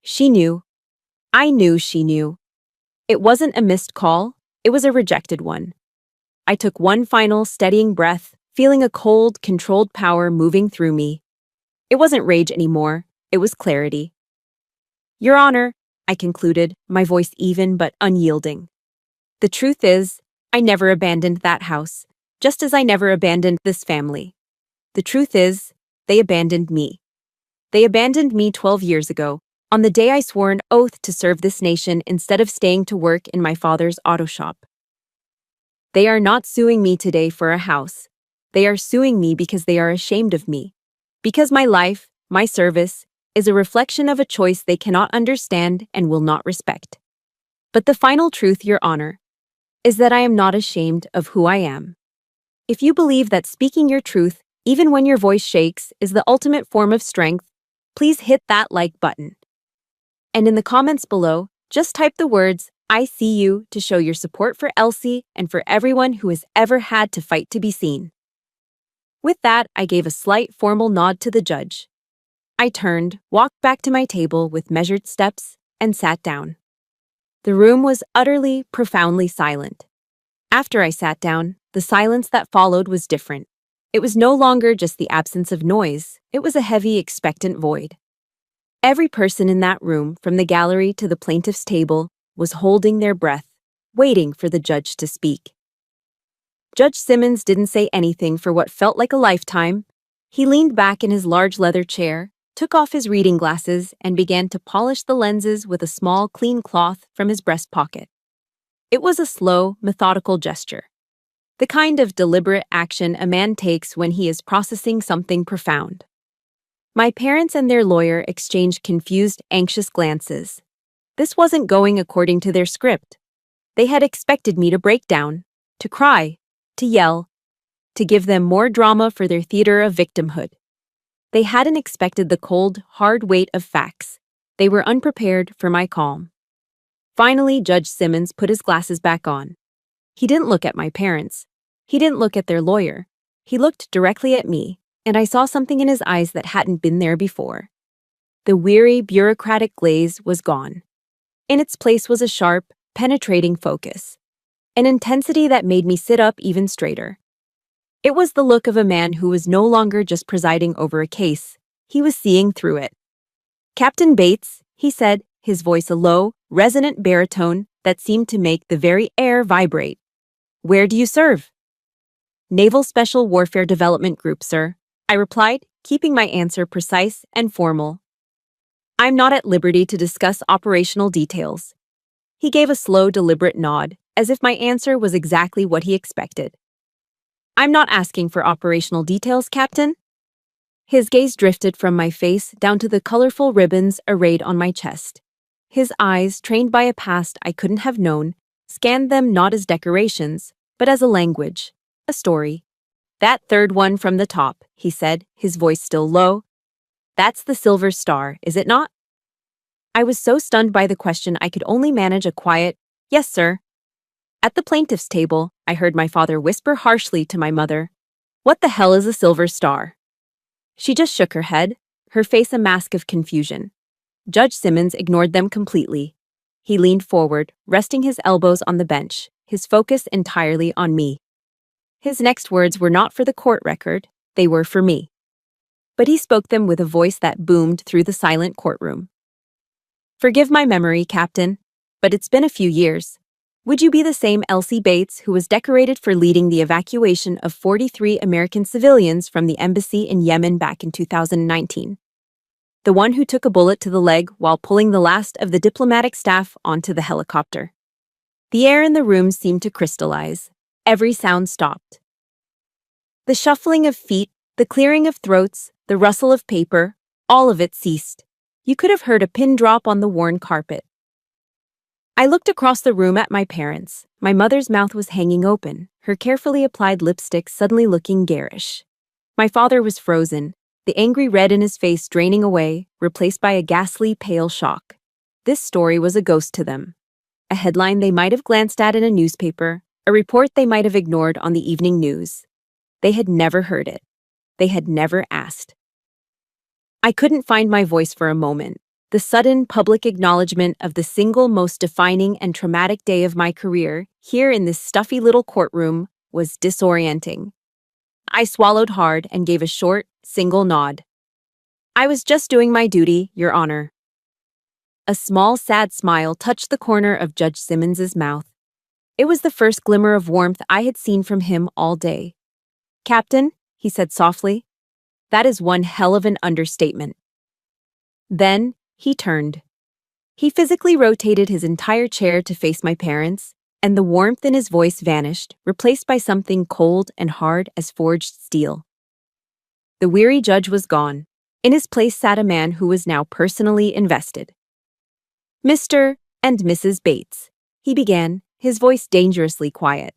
She knew. I knew she knew. It wasn't a missed call, it was a rejected one. I took one final, steadying breath, feeling a cold, controlled power moving through me. It wasn't rage anymore, it was clarity. Your Honor, I concluded, my voice even but unyielding. The truth is, I never abandoned that house, just as I never abandoned this family. The truth is, they abandoned me. They abandoned me 12 years ago, on the day I swore an oath to serve this nation instead of staying to work in my father's auto shop. They are not suing me today for a house. They are suing me because they are ashamed of me. Because my life, my service, is a reflection of a choice they cannot understand and will not respect. But the final truth, Your Honor, is that I am not ashamed of who I am. If you believe that speaking your truth, even when your voice shakes, is the ultimate form of strength, please hit that like button. And in the comments below, just type the words, "I see you," to show your support for Elsie and for everyone who has ever had to fight to be seen. With that, I gave a slight formal nod to the judge. I turned, walked back to my table with measured steps, and sat down. The room was utterly, profoundly silent. After I sat down, the silence that followed was different. It was no longer just the absence of noise, it was a heavy, expectant void. Every person in that room, from the gallery to the plaintiff's table, was holding their breath, waiting for the judge to speak. Judge Simmons didn't say anything for what felt like a lifetime. He leaned back in his large leather chair, took off his reading glasses, and began to polish the lenses with a small, clean cloth from his breast pocket. It was a slow, methodical gesture. The kind of deliberate action a man takes when he is processing something profound. My parents and their lawyer exchanged confused, anxious glances. This wasn't going according to their script. They had expected me to break down, to cry, to yell, to give them more drama for their theater of victimhood. They hadn't expected the cold, hard weight of facts. They were unprepared for my calm. Finally, Judge Simmons put his glasses back on. He didn't look at my parents. He didn't look at their lawyer. He looked directly at me, and I saw something in his eyes that hadn't been there before. The weary, bureaucratic glaze was gone. In its place was a sharp, penetrating focus, an intensity that made me sit up even straighter. It was the look of a man who was no longer just presiding over a case. He was seeing through it. "Captain Bates," he said, his voice a low, resonant baritone that seemed to make the very air vibrate. "Where do you serve?" "Naval Special Warfare Development Group, sir," I replied, keeping my answer precise and formal. "I'm not at liberty to discuss operational details." He gave a slow, deliberate nod, as if my answer was exactly what he expected. "I'm not asking for operational details, Captain." His gaze drifted from my face down to the colorful ribbons arrayed on my chest. His eyes, trained by a past I couldn't have known, scanned them not as decorations, but as a language, a story. "That third one from the top," he said, his voice still low. "That's the Silver Star, is it not?" I was so stunned by the question I could only manage a quiet, "Yes, sir." At the plaintiff's table, I heard my father whisper harshly to my mother, "What the hell is a Silver Star?" She just shook her head, her face a mask of confusion. Judge Simmons ignored them completely. He leaned forward, resting his elbows on the bench, his focus entirely on me. His next words were not for the court record, they were for me. But he spoke them with a voice that boomed through the silent courtroom. "Forgive my memory, Captain, but it's been a few years. Would you be the same Elsie Bates who was decorated for leading the evacuation of 43 American civilians from the embassy in Yemen back in 2019? The one who took a bullet to the leg while pulling the last of the diplomatic staff onto the helicopter?" The air in the room seemed to crystallize. Every sound stopped. The shuffling of feet, the clearing of throats, the rustle of paper, all of it ceased. You could have heard a pin drop on the worn carpet. I looked across the room at my parents. My mother's mouth was hanging open, her carefully applied lipstick suddenly looking garish. My father was frozen, the angry red in his face draining away, replaced by a ghastly pale shock. This story was a ghost to them. A headline they might have glanced at in a newspaper, a report they might have ignored on the evening news. They had never heard it. They had never asked. I couldn't find my voice for a moment. The sudden public acknowledgement of the single most defining and traumatic day of my career, here in this stuffy little courtroom, was disorienting. I swallowed hard and gave a short, single nod. "I was just doing my duty, Your Honor." A small, sad smile touched the corner of Judge Simmons's mouth. It was the first glimmer of warmth I had seen from him all day. "Captain," he said softly, "that is one hell of an understatement." Then, he turned. He physically rotated his entire chair to face my parents, and the warmth in his voice vanished, replaced by something cold and hard as forged steel. The weary judge was gone. In his place sat a man who was now personally invested. "Mr. and Mrs. Bates," he began, his voice dangerously quiet.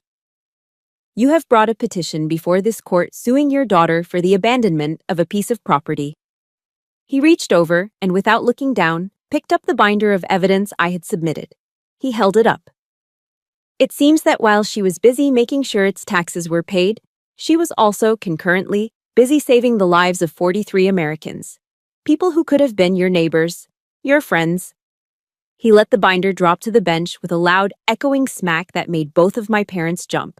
"You have brought a petition before this court suing your daughter for the abandonment of a piece of property." He reached over and, without looking down, picked up the binder of evidence I had submitted. He held it up. "It seems that while she was busy making sure its taxes were paid, she was also, concurrently, busy saving the lives of 43 Americans. People who could have been your neighbors, your friends." He let the binder drop to the bench with a loud, echoing smack that made both of my parents jump.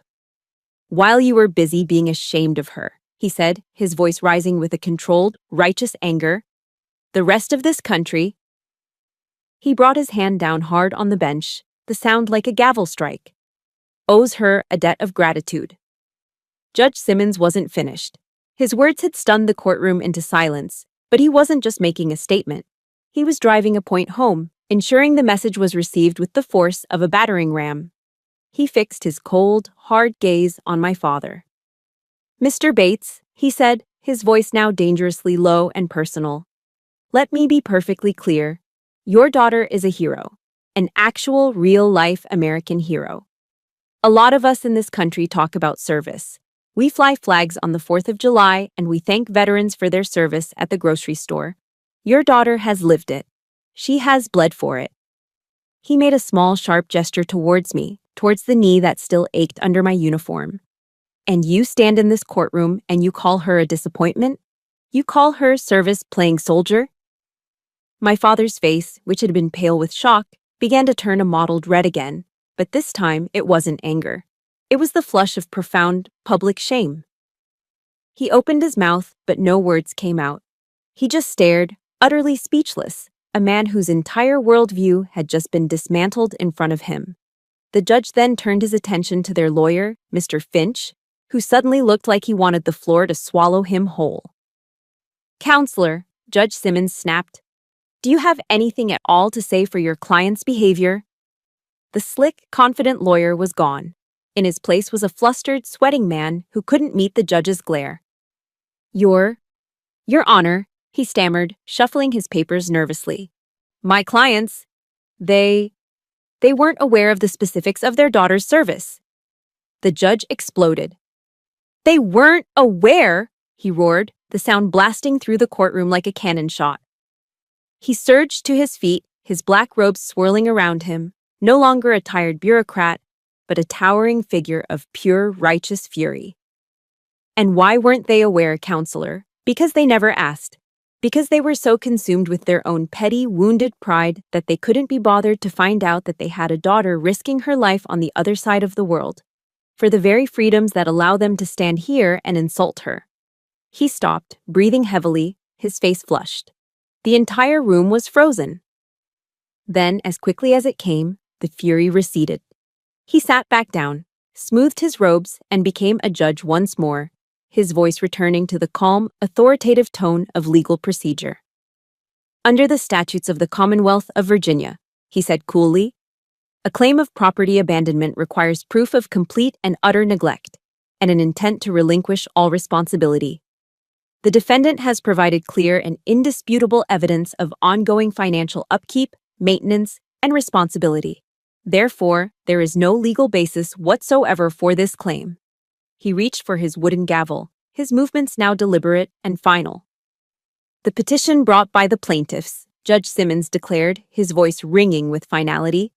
"While you were busy being ashamed of her," he said, his voice rising with a controlled, righteous anger, "the rest of this country—" He brought his hand down hard on the bench, the sound like a gavel strike. "Owes her a debt of gratitude." Judge Simmons wasn't finished. His words had stunned the courtroom into silence, but he wasn't just making a statement. He was driving a point home, ensuring the message was received with the force of a battering ram. He fixed his cold, hard gaze on my father. "Mr. Bates," he said, his voice now dangerously low and personal, "let me be perfectly clear. Your daughter is a hero, an actual, real-life American hero. A lot of us in this country talk about service. We fly flags on the 4th of July and we thank veterans for their service at the grocery store. Your daughter has lived it. She has bled for it." He made a small, sharp gesture towards me, towards the knee that still ached under my uniform. And you stand in this courtroom and you call her a disappointment? You call her service-playing soldier? My father's face, which had been pale with shock, began to turn a mottled red again, but this time it wasn't anger. It was the flush of profound, public shame. He opened his mouth, but no words came out. He just stared, utterly speechless, a man whose entire worldview had just been dismantled in front of him. The judge then turned his attention to their lawyer, Mr. Finch, who suddenly looked like he wanted the floor to swallow him whole. "Counselor," Judge Simmons snapped, "do you have anything at all to say for your client's behavior?" The slick, confident lawyer was gone. In his place was a flustered, sweating man who couldn't meet the judge's glare. Your Honor," he stammered, shuffling his papers nervously. "My clients, they weren't aware of the specifics of their daughter's service." The judge exploded. "They weren't aware?" he roared, the sound blasting through the courtroom like a cannon shot. He surged to his feet, his black robes swirling around him, no longer a tired bureaucrat, but a towering figure of pure, righteous fury. "And why weren't they aware, Counselor? Because they never asked. Because they were so consumed with their own petty, wounded pride that they couldn't be bothered to find out that they had a daughter risking her life on the other side of the world, for the very freedoms that allow them to stand here and insult her." He stopped, breathing heavily, his face flushed. The entire room was frozen. Then, as quickly as it came, the fury receded. He sat back down, smoothed his robes, and became a judge once more, his voice returning to the calm, authoritative tone of legal procedure. "Under the statutes of the Commonwealth of Virginia," he said coolly, "a claim of property abandonment requires proof of complete and utter neglect, and an intent to relinquish all responsibility. The defendant has provided clear and indisputable evidence of ongoing financial upkeep, maintenance, and responsibility. Therefore, there is no legal basis whatsoever for this claim." He reached for his wooden gavel, his movements now deliberate and final. "The petition brought by the plaintiffs," Judge Simmons declared, his voice ringing with finality,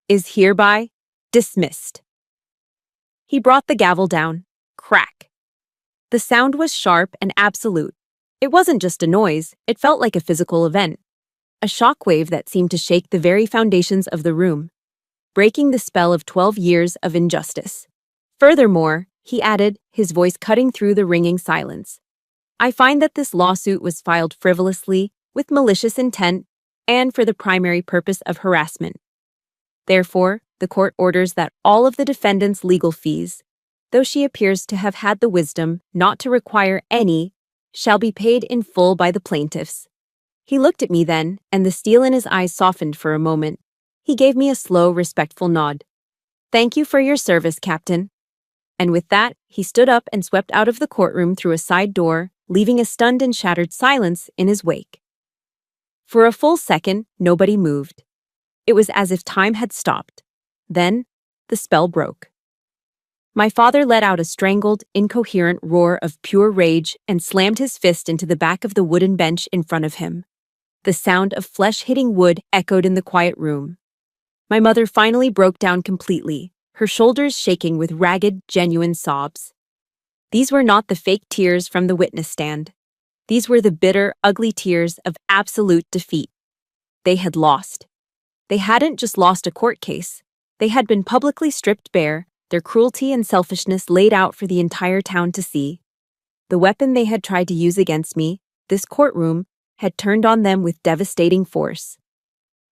"is hereby dismissed." He brought the gavel down. Crack. The sound was sharp and absolute. It wasn't just a noise, it felt like a physical event. A shockwave that seemed to shake the very foundations of the room, breaking the spell of 12 years of injustice. "Furthermore," he added, his voice cutting through the ringing silence, "I find that this lawsuit was filed frivolously, with malicious intent, and for the primary purpose of harassment. Therefore, the court orders that all of the defendant's legal fees, though she appears to have had the wisdom not to require any, shall be paid in full by the plaintiffs." He looked at me then, and the steel in his eyes softened for a moment. He gave me a slow, respectful nod. "Thank you for your service, Captain." And with that, he stood up and swept out of the courtroom through a side door, leaving a stunned and shattered silence in his wake. For a full second, nobody moved. It was as if time had stopped. Then, the spell broke. My father let out a strangled, incoherent roar of pure rage and slammed his fist into the back of the wooden bench in front of him. The sound of flesh hitting wood echoed in the quiet room. My mother finally broke down completely, her shoulders shaking with ragged, genuine sobs. These were not the fake tears from the witness stand. These were the bitter, ugly tears of absolute defeat. They had lost. They hadn't just lost a court case. They had been publicly stripped bare, their cruelty and selfishness laid out for the entire town to see. The weapon they had tried to use against me, this courtroom, had turned on them with devastating force.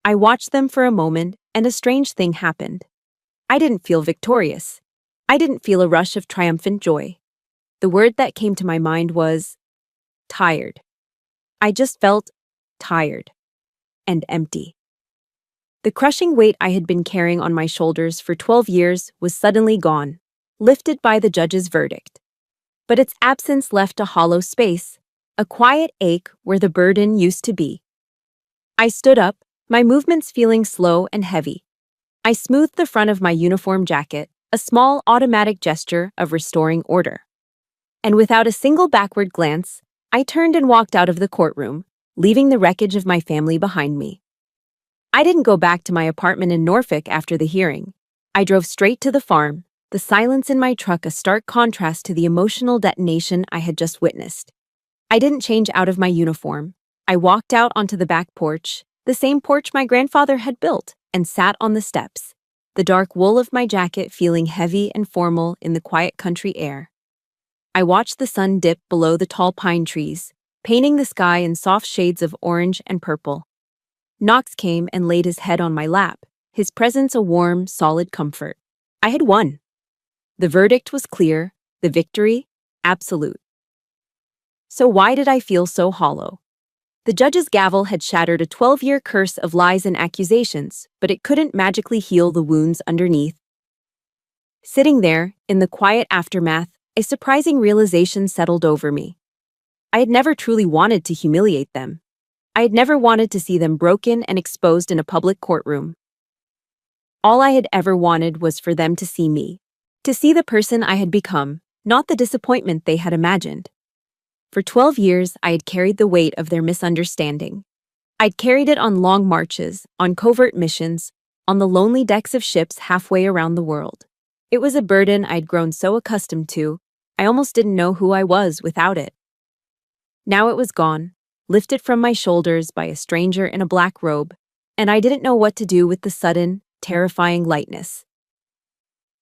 I watched them for a moment, and a strange thing happened. I didn't feel victorious. I didn't feel a rush of triumphant joy. The word that came to my mind was tired. I just felt tired and empty. The crushing weight I had been carrying on my shoulders for 12 years was suddenly gone, lifted by the judge's verdict. But its absence left a hollow space, a quiet ache where the burden used to be. I stood up, my movements feeling slow and heavy. I smoothed the front of my uniform jacket, a small automatic gesture of restoring order. And without a single backward glance, I turned and walked out of the courtroom, leaving the wreckage of my family behind me. I didn't go back to my apartment in Norfolk after the hearing. I drove straight to the farm, the silence in my truck a stark contrast to the emotional detonation I had just witnessed. I didn't change out of my uniform. I walked out onto the back porch, the same porch my grandfather had built, and sat on the steps, the dark wool of my jacket feeling heavy and formal in the quiet country air. I watched the sun dip below the tall pine trees, painting the sky in soft shades of orange and purple. Knox came and laid his head on my lap, his presence a warm, solid comfort. I had won. The verdict was clear, the victory, absolute. So why did I feel so hollow? The judge's gavel had shattered a 12-year curse of lies and accusations, but it couldn't magically heal the wounds underneath. Sitting there, in the quiet aftermath, a surprising realization settled over me. I had never truly wanted to humiliate them. I had never wanted to see them broken and exposed in a public courtroom. All I had ever wanted was for them to see me, to see the person I had become, not the disappointment they had imagined. For 12 years, I had carried the weight of their misunderstanding. I'd carried it on long marches, on covert missions, on the lonely decks of ships halfway around the world. It was a burden I'd grown so accustomed to, I almost didn't know who I was without it. Now it was gone, lifted from my shoulders by a stranger in a black robe, and I didn't know what to do with the sudden, terrifying lightness.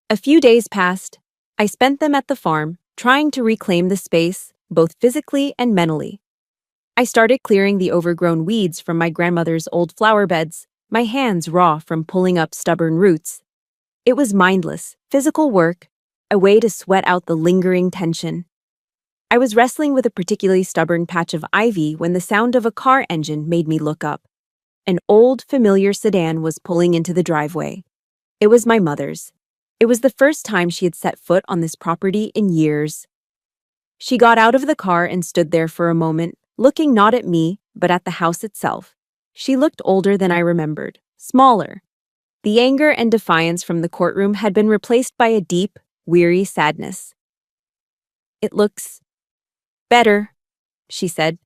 A few days passed. I spent them at the farm, trying to reclaim the space, both physically and mentally. I started clearing the overgrown weeds from my grandmother's old flower beds, my hands raw from pulling up stubborn roots. It was mindless, physical work, a way to sweat out the lingering tension. I was wrestling with a particularly stubborn patch of ivy when the sound of a car engine made me look up. An old, familiar sedan was pulling into the driveway. It was my mother's. It was the first time she had set foot on this property in years. She got out of the car and stood there for a moment, looking not at me, but at the house itself. She looked older than I remembered, smaller. The anger and defiance from the courtroom had been replaced by a deep, weary sadness. "It looks better," she said,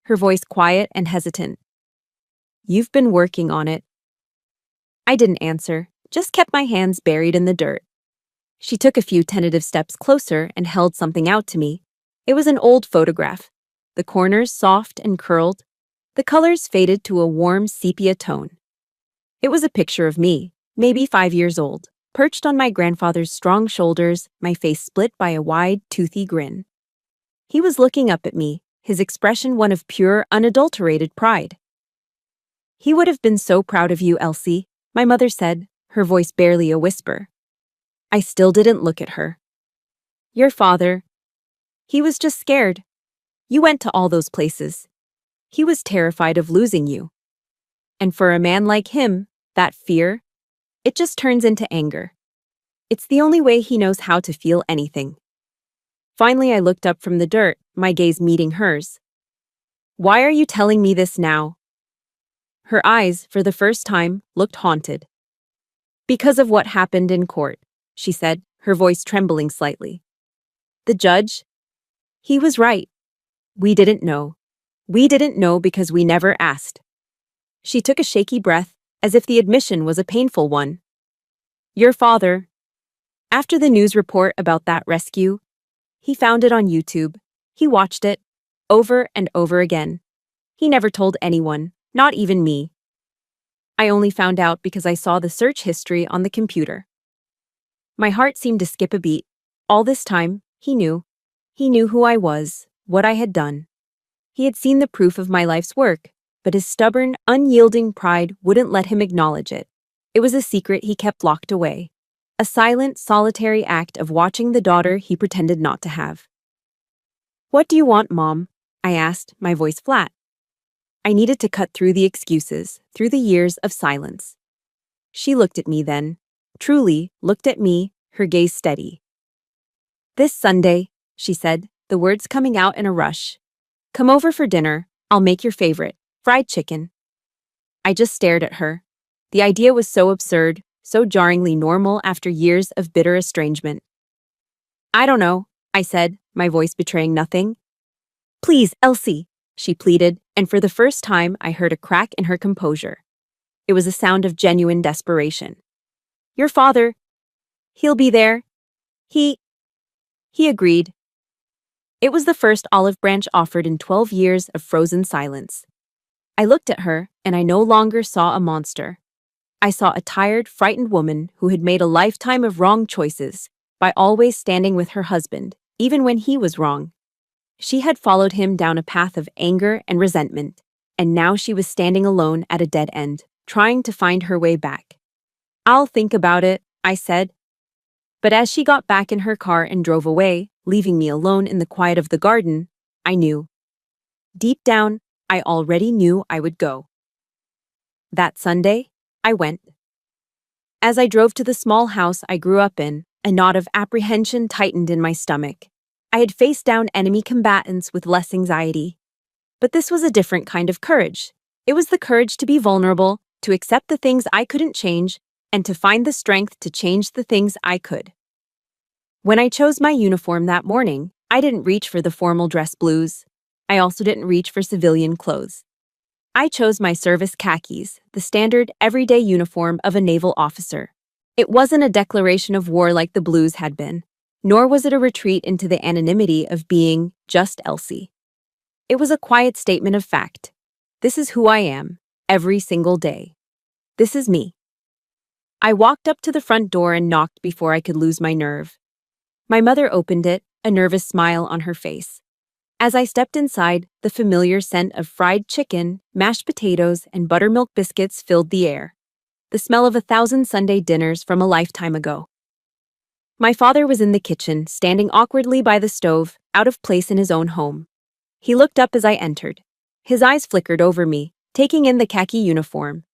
her voice quiet and hesitant. "You've been working on it." I didn't answer, just kept my hands buried in the dirt. She took a few tentative steps closer and held something out to me. It was an old photograph, the corners soft and curled, the colors faded to a warm sepia tone. It was a picture of me, maybe 5 years old, perched on my grandfather's strong shoulders, my face split by a wide, toothy grin. He was looking up at me, his expression one of pure, unadulterated pride. "He would have been so proud of you, Elsie," my mother said, her voice barely a whisper. I still didn't look at her. "Your father, he was just scared. You went to all those places. He was terrified of losing you. And for a man like him, that fear, it just turns into anger. It's the only way he knows how to feel anything." Finally, I looked up from the dirt, my gaze meeting hers. "Why are you telling me this now?" Her eyes, for the first time, looked haunted. "Because of what happened in court," she said, her voice trembling slightly. "The judge, he was right. We didn't know. We didn't know because we never asked." She took a shaky breath, as if the admission was a painful one. "Your father, after the news report about that rescue, he found it on YouTube. He watched it, over and over again. He never told anyone, not even me. I only found out because I saw the search history on the computer." My heart seemed to skip a beat. All this time, he knew. He knew who I was, what I had done. He had seen the proof of my life's work, but his stubborn, unyielding pride wouldn't let him acknowledge it. It was a secret he kept locked away. A silent, solitary act of watching the daughter he pretended not to have. "What do you want, Mom?" I asked, my voice flat. I needed to cut through the excuses, through the years of silence. She looked at me then, truly looked at me, her gaze steady. "This Sunday," she said, the words coming out in a rush. "Come over for dinner. I'll make your favorite, fried chicken." I just stared at her. The idea was so absurd, so jarringly normal after years of bitter estrangement. "I don't know," I said, my voice betraying nothing. "Please, Elsie," she pleaded, and for the first time I heard a crack in her composure. It was a sound of genuine desperation. "Your father, He'll be there. He, he agreed. It was the first olive branch offered in 12 years of frozen silence. I looked at her, and I no longer saw a monster. I saw a tired, frightened woman who had made a lifetime of wrong choices by always standing with her husband, even when he was wrong. She had followed him down a path of anger and resentment, and now she was standing alone at a dead end, trying to find her way back. "I'll think about it," I said. But as she got back in her car and drove away, leaving me alone in the quiet of the garden, I knew. Deep down, I already knew I would go. That Sunday, I went. As I drove to the small house I grew up in, a knot of apprehension tightened in my stomach. I had faced down enemy combatants with less anxiety. But this was a different kind of courage. It was the courage to be vulnerable, to accept the things I couldn't change, and to find the strength to change the things I could. When I chose my uniform that morning, I didn't reach for the formal dress blues. I also didn't reach for civilian clothes. I chose my service khakis, the standard, everyday uniform of a naval officer. It wasn't a declaration of war like the blues had been, nor was it a retreat into the anonymity of being just Elsie. It was a quiet statement of fact. This is who I am, every single day. This is me. I walked up to the front door and knocked before I could lose my nerve. My mother opened it, a nervous smile on her face. As I stepped inside, the familiar scent of fried chicken, mashed potatoes, and buttermilk biscuits filled the air. The smell of 1,000 Sunday dinners from a lifetime ago. My father was in the kitchen, standing awkwardly by the stove, out of place in his own home. He looked up as I entered. His eyes flickered over me, taking in the khaki uniform.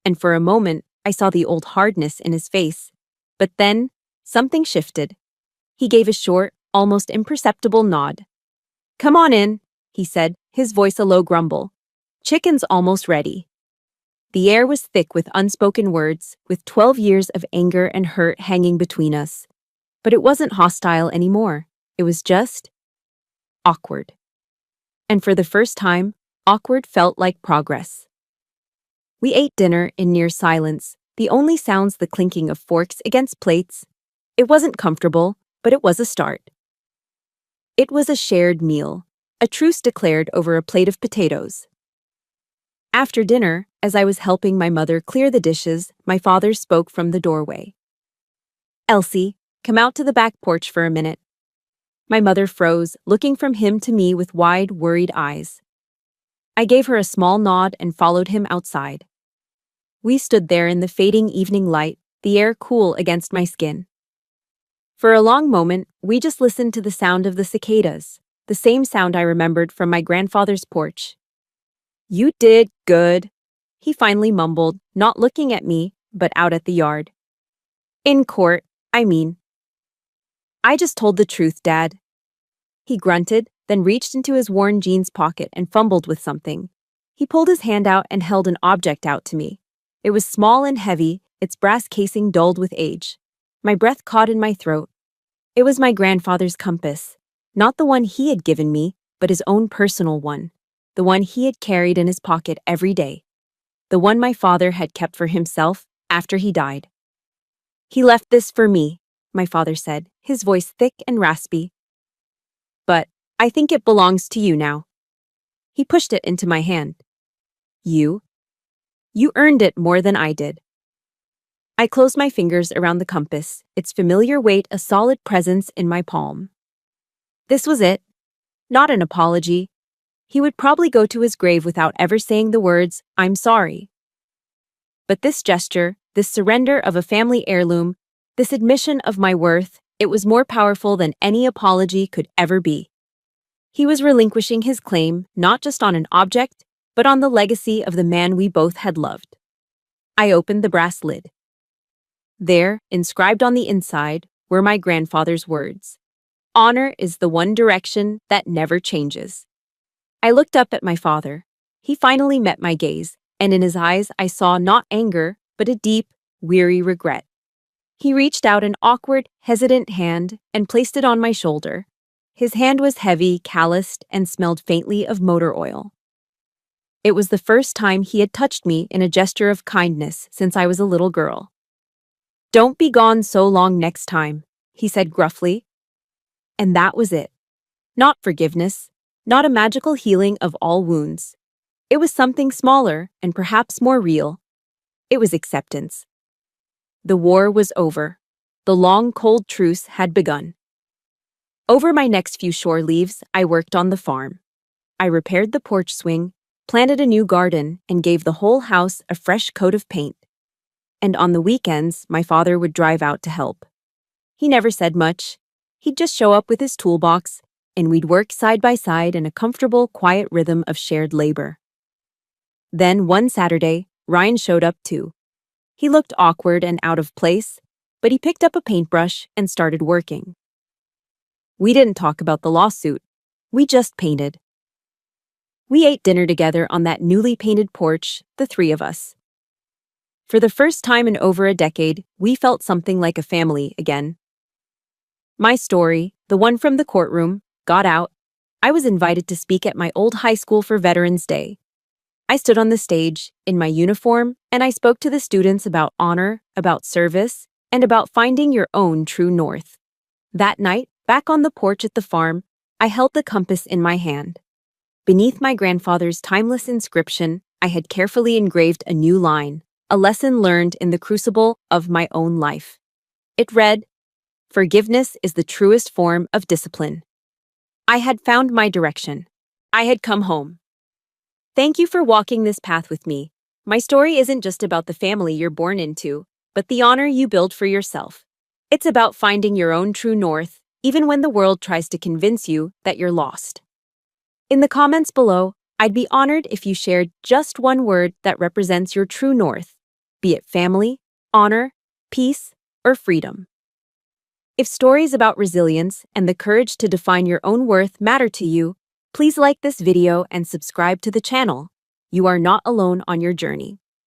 And for a moment, I saw the old hardness in his face. But then, something shifted. He gave a short, almost imperceptible nod. "Come on in," he said, his voice a low grumble. "Chicken's almost ready." The air was thick with unspoken words, with 12 years of anger and hurt hanging between us. But it wasn't hostile anymore. It was just awkward. And for the first time, awkward felt like progress. We ate dinner in near silence, the only sounds the clinking of forks against plates. It wasn't comfortable, but it was a start. It was a shared meal, a truce declared over a plate of potatoes. After dinner, as I was helping my mother clear the dishes, my father spoke from the doorway. "Elsie, come out to the back porch for a minute." My mother froze, looking from him to me with wide, worried eyes. I gave her a small nod and followed him outside. We stood there in the fading evening light, the air cool against my skin. For a long moment, we just listened to the sound of the cicadas, the same sound I remembered from my grandfather's porch. "You did good," he finally mumbled, not looking at me, but out at the yard. "In court, I mean." "I just told the truth, Dad." He grunted, then reached into his worn jeans pocket and fumbled with something. He pulled his hand out and held an object out to me. It was small and heavy, its brass casing dulled with age. My breath caught in my throat. It was my grandfather's compass, not the one he had given me, but his own personal one, the one he had carried in his pocket every day, the one my father had kept for himself after he died. "He left this for me," my father said, his voice thick and raspy. "But I think it belongs to you now." He pushed it into my hand. You earned it more than I did." I closed my fingers around the compass, its familiar weight a solid presence in my palm. This was it. Not an apology. He would probably go to his grave without ever saying the words, "I'm sorry." But this gesture, this surrender of a family heirloom, this admission of my worth, it was more powerful than any apology could ever be. He was relinquishing his claim not just on an object, but on the legacy of the man we both had loved. I opened the brass lid. There, inscribed on the inside, were my grandfather's words. "Honor is the one direction that never changes." I looked up at my father. He finally met my gaze, and in his eyes I saw not anger, but a deep, weary regret. He reached out an awkward, hesitant hand and placed it on my shoulder. His hand was heavy, calloused, and smelled faintly of motor oil. It was the first time he had touched me in a gesture of kindness since I was a little girl. Don't be gone so long next time, he said gruffly. And that was it. Not forgiveness, not a magical healing of all wounds. It was something smaller and perhaps more real. It was acceptance. The war was over. The long, cold truce had begun. Over my next few shore leaves, I worked on the farm. I repaired the porch swing, planted a new garden, and gave the whole house a fresh coat of paint. And on the weekends, my father would drive out to help. He never said much. He'd just show up with his toolbox, and we'd work side by side in a comfortable, quiet rhythm of shared labor. Then, one Saturday, Ryan showed up too. He looked awkward and out of place, but he picked up a paintbrush and started working. We didn't talk about the lawsuit. We just painted. We ate dinner together on that newly painted porch, the three of us. For the first time in over a decade, we felt something like a family again. My story, the one from the courtroom, got out. I was invited to speak at my old high school for Veterans Day. I stood on the stage, in my uniform, and I spoke to the students about honor, about service, and about finding your own true north. That night, back on the porch at the farm, I held the compass in my hand. Beneath my grandfather's timeless inscription, I had carefully engraved a new line, a lesson learned in the crucible of my own life. It read, "Forgiveness is the truest form of discipline." I had found my direction. I had come home. Thank you for walking this path with me. My story isn't just about the family you're born into, but the honor you build for yourself. It's about finding your own true north, even when the world tries to convince you that you're lost. In the comments below, I'd be honored if you shared just one word that represents your true north, be it family, honor, peace, or freedom. If stories about resilience and the courage to define your own worth matter to you, please like this video and subscribe to the channel. You are not alone on your journey.